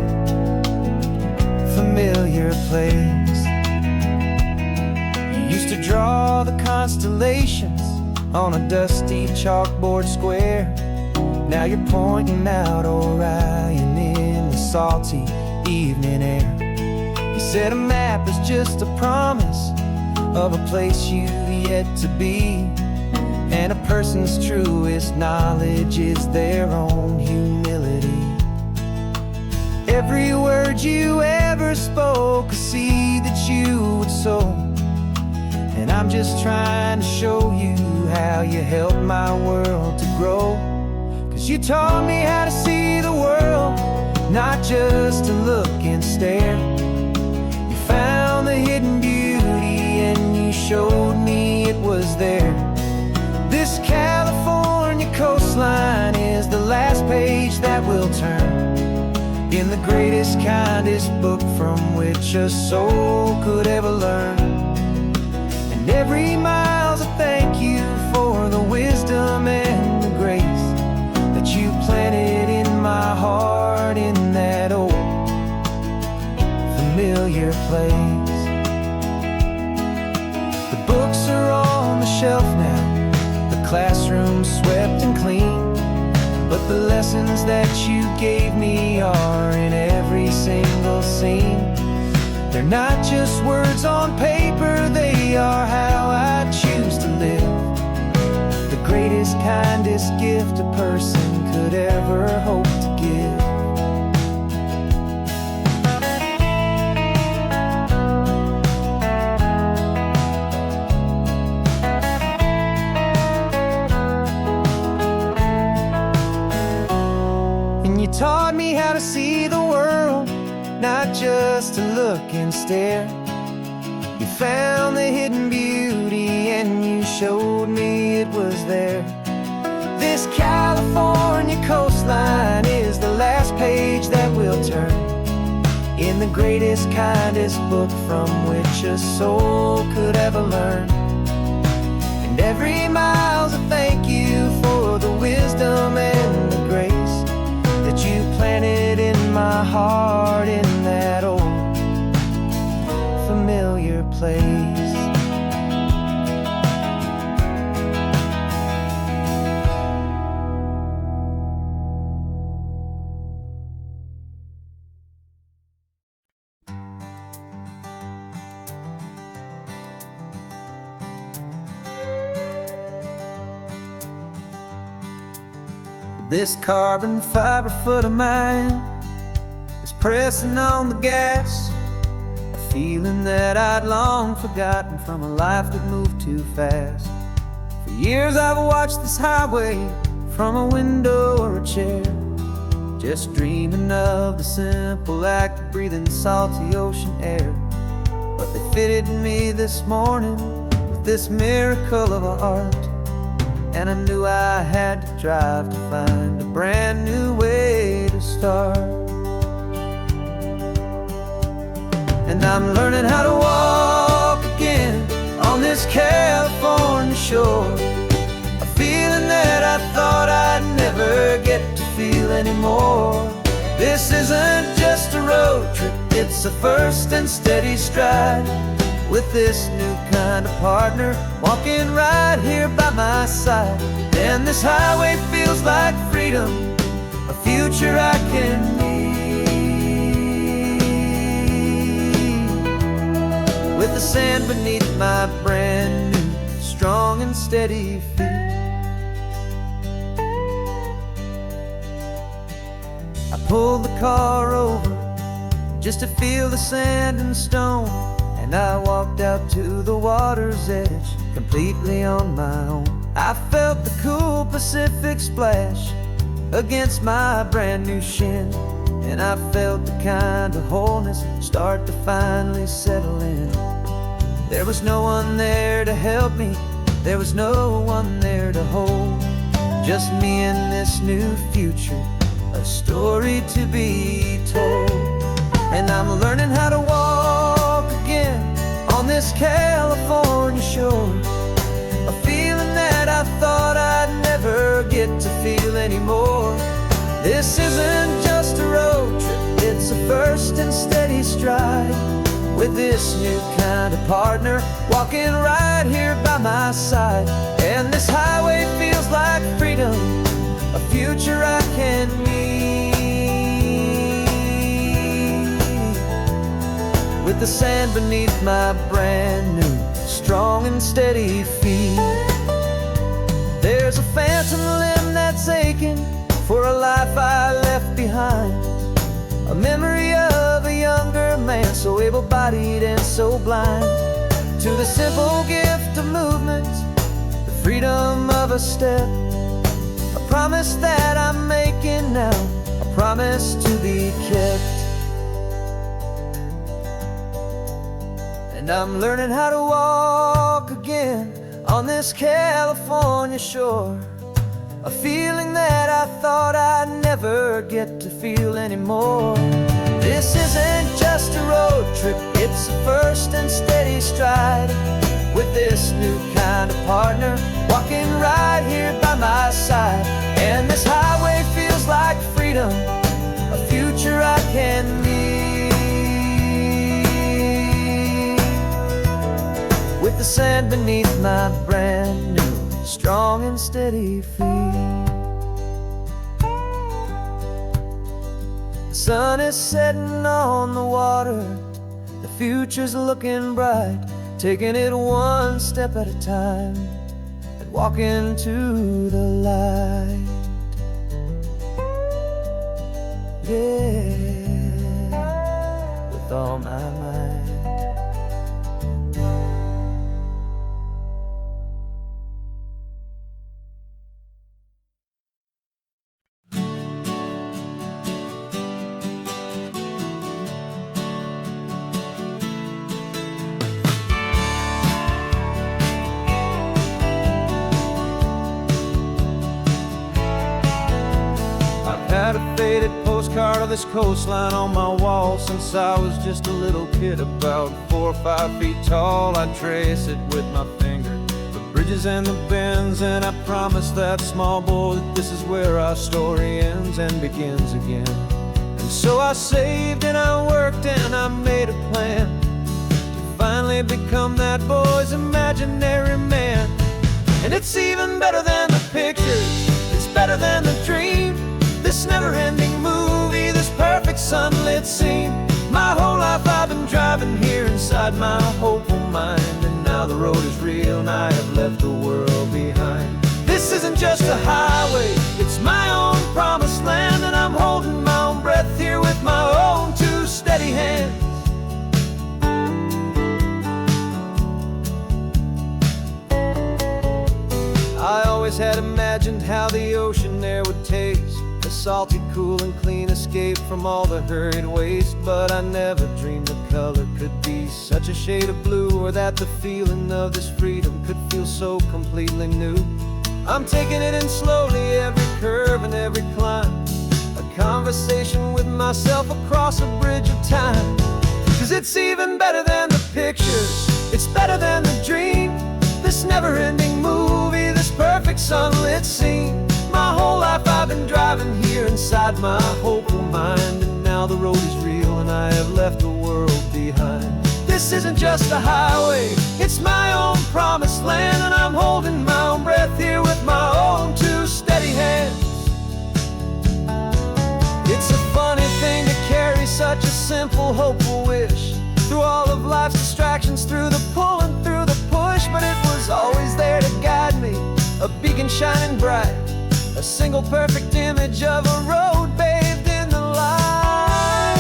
familiar place. You used to draw the constellations on a dusty chalkboard square. Now you're pointing out Orion in the salty evening air. You said a map is just a promise of a place you've yet to be, and a person's truest knowledge is their own humility. Every word you ever spoke, a seed that you would sow, and I'm just trying to show you how you helped my world to grow. 'Cause you taught me how to see the world, not just to look and stare. You found the hidden beauty and you showed me it was there. This California coastline is the last page that we'll turn in the greatest, kindest book from which a soul could ever learn. And every mile's a thank you for the wisdom and the grace that you planted in my heart in that old familiar place. The books are on the shelf now, the classroom swept and clean, but the lessons that you gave me are in every single scene. They're not just words on paper, they are how I choose to live. The greatest, kindest gift a person could ever hope to give. And you taught me how to see the world, not just to look and stare. You found the hidden beauty and you showed me it was there. This California coastline is the last page that we'll turn in the greatest, kindest book from which a soul could ever learn. And every mile's a thank you for the wisdom and the grace that you planted in my heart in that old familiar place. This carbon fiber foot of mine is pressing on the gas, a feeling that I'd long forgotten from a life that moved too fast. For years I've watched this highway from a window or a chair, just dreaming of the simple act of breathing salty ocean air. But they fitted me this morning with this miracle of art, and I knew I had to drive to find a brand new way to start. And I'm learning how to walk again on this California shore, a feeling that I thought I'd never get to feel anymore. This isn't just a road trip, it's a first and steady stride, with this new kind of partner walking right here by my side. And this highway feels like freedom, a future I can need, with the sand beneath my brand new, strong and steady feet. I pulled the car over just to feel the sand and stone, and I walked out to the water's edge, completely on my own. I felt the cool Pacific splash against my brand new shin, and I felt the kind of wholeness start to finally settle in. There was no one there to help me, there was no one there to hold, just me and this new future, a story to be told. And I'm learning how to walk again on this California shore, anymore. This isn't just a road trip, it's a first and steady stride. With this new kind of partner walking right here by my side. And this highway feels like freedom, a future I can meet. With the sand beneath my brand new, strong and steady feet. There's a phantom limb that's aching for a life I left behind. A memory of a younger man, so able-bodied and so blind. To the simple gift of movement, the freedom of a step. A promise that I'm making now, a promise to be kept. And I'm learning how to walk again on this California shore. A feeling that I thought I'd never get to feel anymore. This isn't just a road trip, it's a first and steady stride. With this new kind of partner walking right here by my side. And this highway feels like freedom, a future I can meet. With the sand beneath my brand new, strong and steady feet. The sun is setting on the water, the future's looking bright. Taking it one step at a time and walking to the light. Yeah, with all my might. Had a faded postcard of this coastline on my wall since I was just a little kid, about 4 or 5 feet tall. I trace it with my finger, the bridges and the bends, and I promised that small boy that this is where our story ends and begins again. And so I saved and I worked and I made a plan to finally become that boy's imaginary man. And it's even better than the pictures, it's better than the dream. This never-ending movie, this perfect sunlit scene. My whole life I've been driving here inside my hopeful mind. And now the road is real and I have left the world behind. This isn't just a highway, it's my own promised land. And I'm holding my own breath here with my own 2 steady hands. I always had imagined how the ocean air would taste, a salty, cool and clean escape from all the hurried waste. But I never dreamed the color could be such a shade of blue, or that the feeling of this freedom could feel so completely new. I'm taking it in slowly, every curve and every climb, a conversation with myself across a bridge of time. 'Cause it's even better than the pictures, it's better than the dream. This never-ending movie, this perfect sunlit scene. My whole life I've been driving here inside my hopeful mind. And now the road is real and I have left the world behind. This isn't just a highway, it's my own promised land. And I'm holding my own breath here with my own 2 steady hands. It's a funny thing to carry such a simple, hopeful wish through all of life's distractions, through the pull and through the push. But it was always there to guide me, a beacon shining bright, a single perfect image of a road bathed in the light.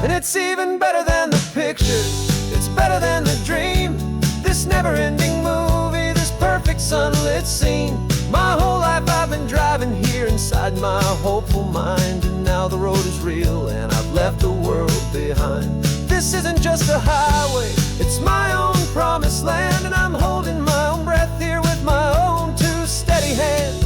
And it's even better than the pictures, it's better than the dream. This never-ending movie, this perfect sunlit scene. My whole life I've been driving here inside my hopeful mind. And now the road is real and I've left the world behind. This isn't just a highway, it's my own promised land. And I'm holding my own breath here with my own 2 steady hands.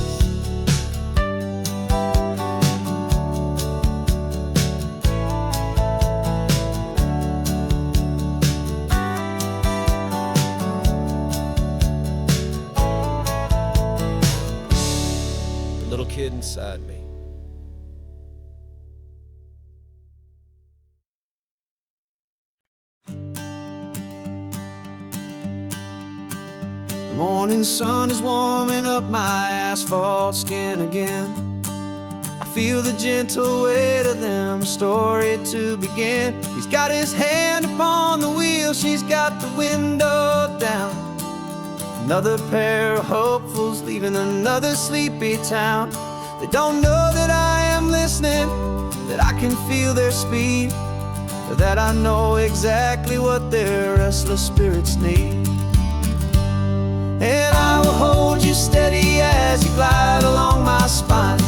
kid inside me. The morning sun is warming up my asphalt skin again. I feel the gentle weight of them, story to begin. He's got his hand upon the wheel, she's got the window down. Another pair of hopefuls leaving another sleepy town. They don't know that I am listening, that I can feel their speed, or that I know exactly what their restless spirits need. And I will hold you steady as you glide along my spine.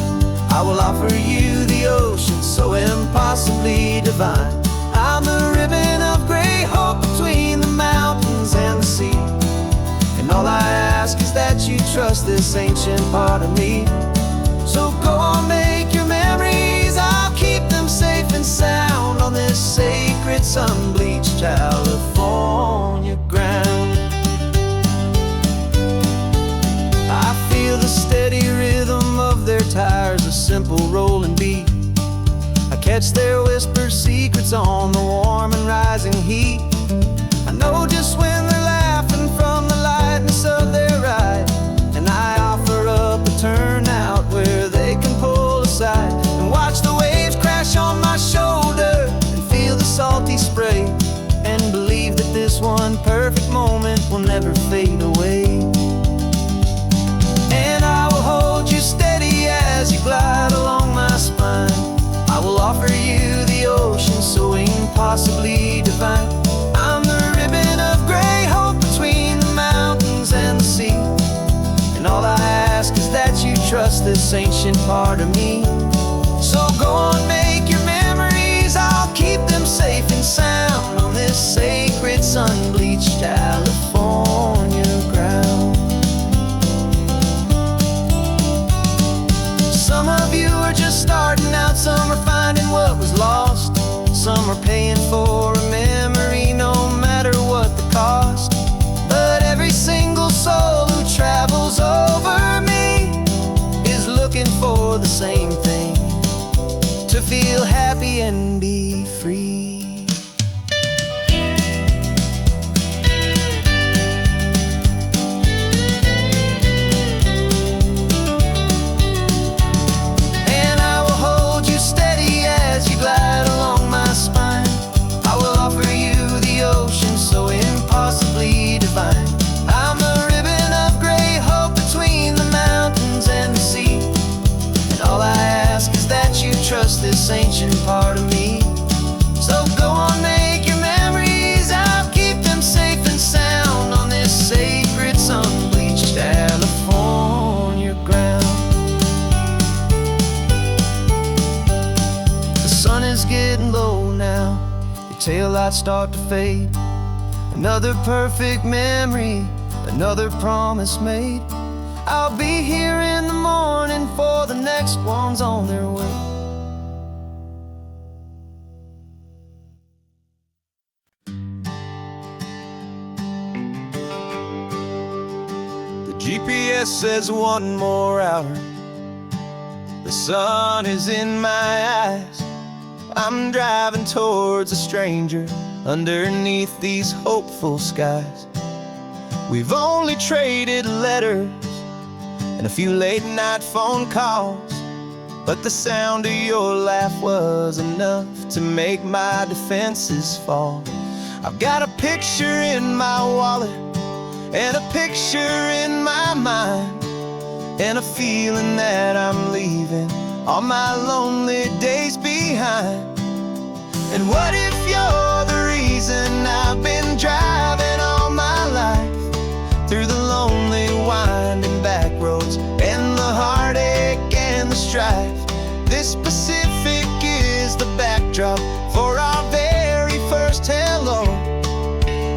I will offer you the ocean so impossibly divine. I'm the ribbon of gray hope between the mountains and the sea. And all I ask is that you trust this ancient part of me. So go on, make your memories, I'll keep them safe and sound on this sacred sun-bleached California ground. I feel the steady rhythm of their tires, a simple rolling beat. I catch their whispered secrets on the warm and rising heat. I know just when they're laughing from the lightness of their ride, and I offer up a turnout where they can pull aside and watch the waves crash on my shoulder and feel the salty spray, and believe that this one perfect moment will never fade away. And I will hold you steady as you glide along my spine. I will offer you the ocean so impossibly divine. I'm the ribbon of gray hope between the mountains and the sea. And all I ask is that you trust this ancient part of me. So go on, make your memories, I'll keep them safe and sound on this sacred sun-bleached California ground. Some of you are just starting out, some are finding what was lost, some are paying for a memory no matter what the cost. But every single soul who travels over me is looking for the same thing, to feel happy and be free. Glide along my spine. I will offer you the ocean so impossibly divine. I'm the ribbon of gray hope between the mountains and the sea. And all I ask is that you trust this ancient part of me. So go on, make your memories, I'll keep them safe and sound on this sacred sun-bleached California ground. Sun is getting low now, your taillights start to fade. Another perfect memory, another promise made. I'll be here in the morning for the next ones on their way. The GPS says one more hour. The sun is in my eyes. I'm driving towards a stranger underneath these hopeful skies. We've only traded letters and a few late night phone calls, but the sound of your laugh was enough to make my defenses fall. I've got a picture in my wallet and a picture in my mind, and a feeling that I'm leaving all my lonely days behind. And what if you're the reason I've been driving all my life, through the lonely winding back roads and the heartache and the strife? This Pacific is the backdrop for our very first hello,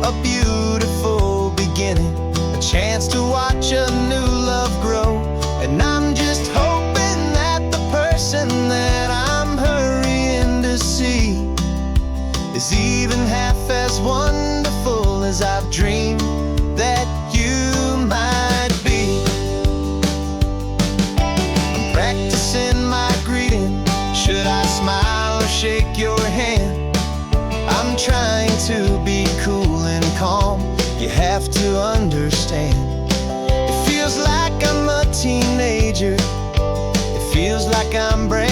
a beautiful beginning, a chance to watch a new love grow. And I'm just hoping that the person that I'm hurrying to see is even half as wonderful as I've dreamed that you might be. I'm you have to understand. It feels like I'm a teenager. It feels like I'm brand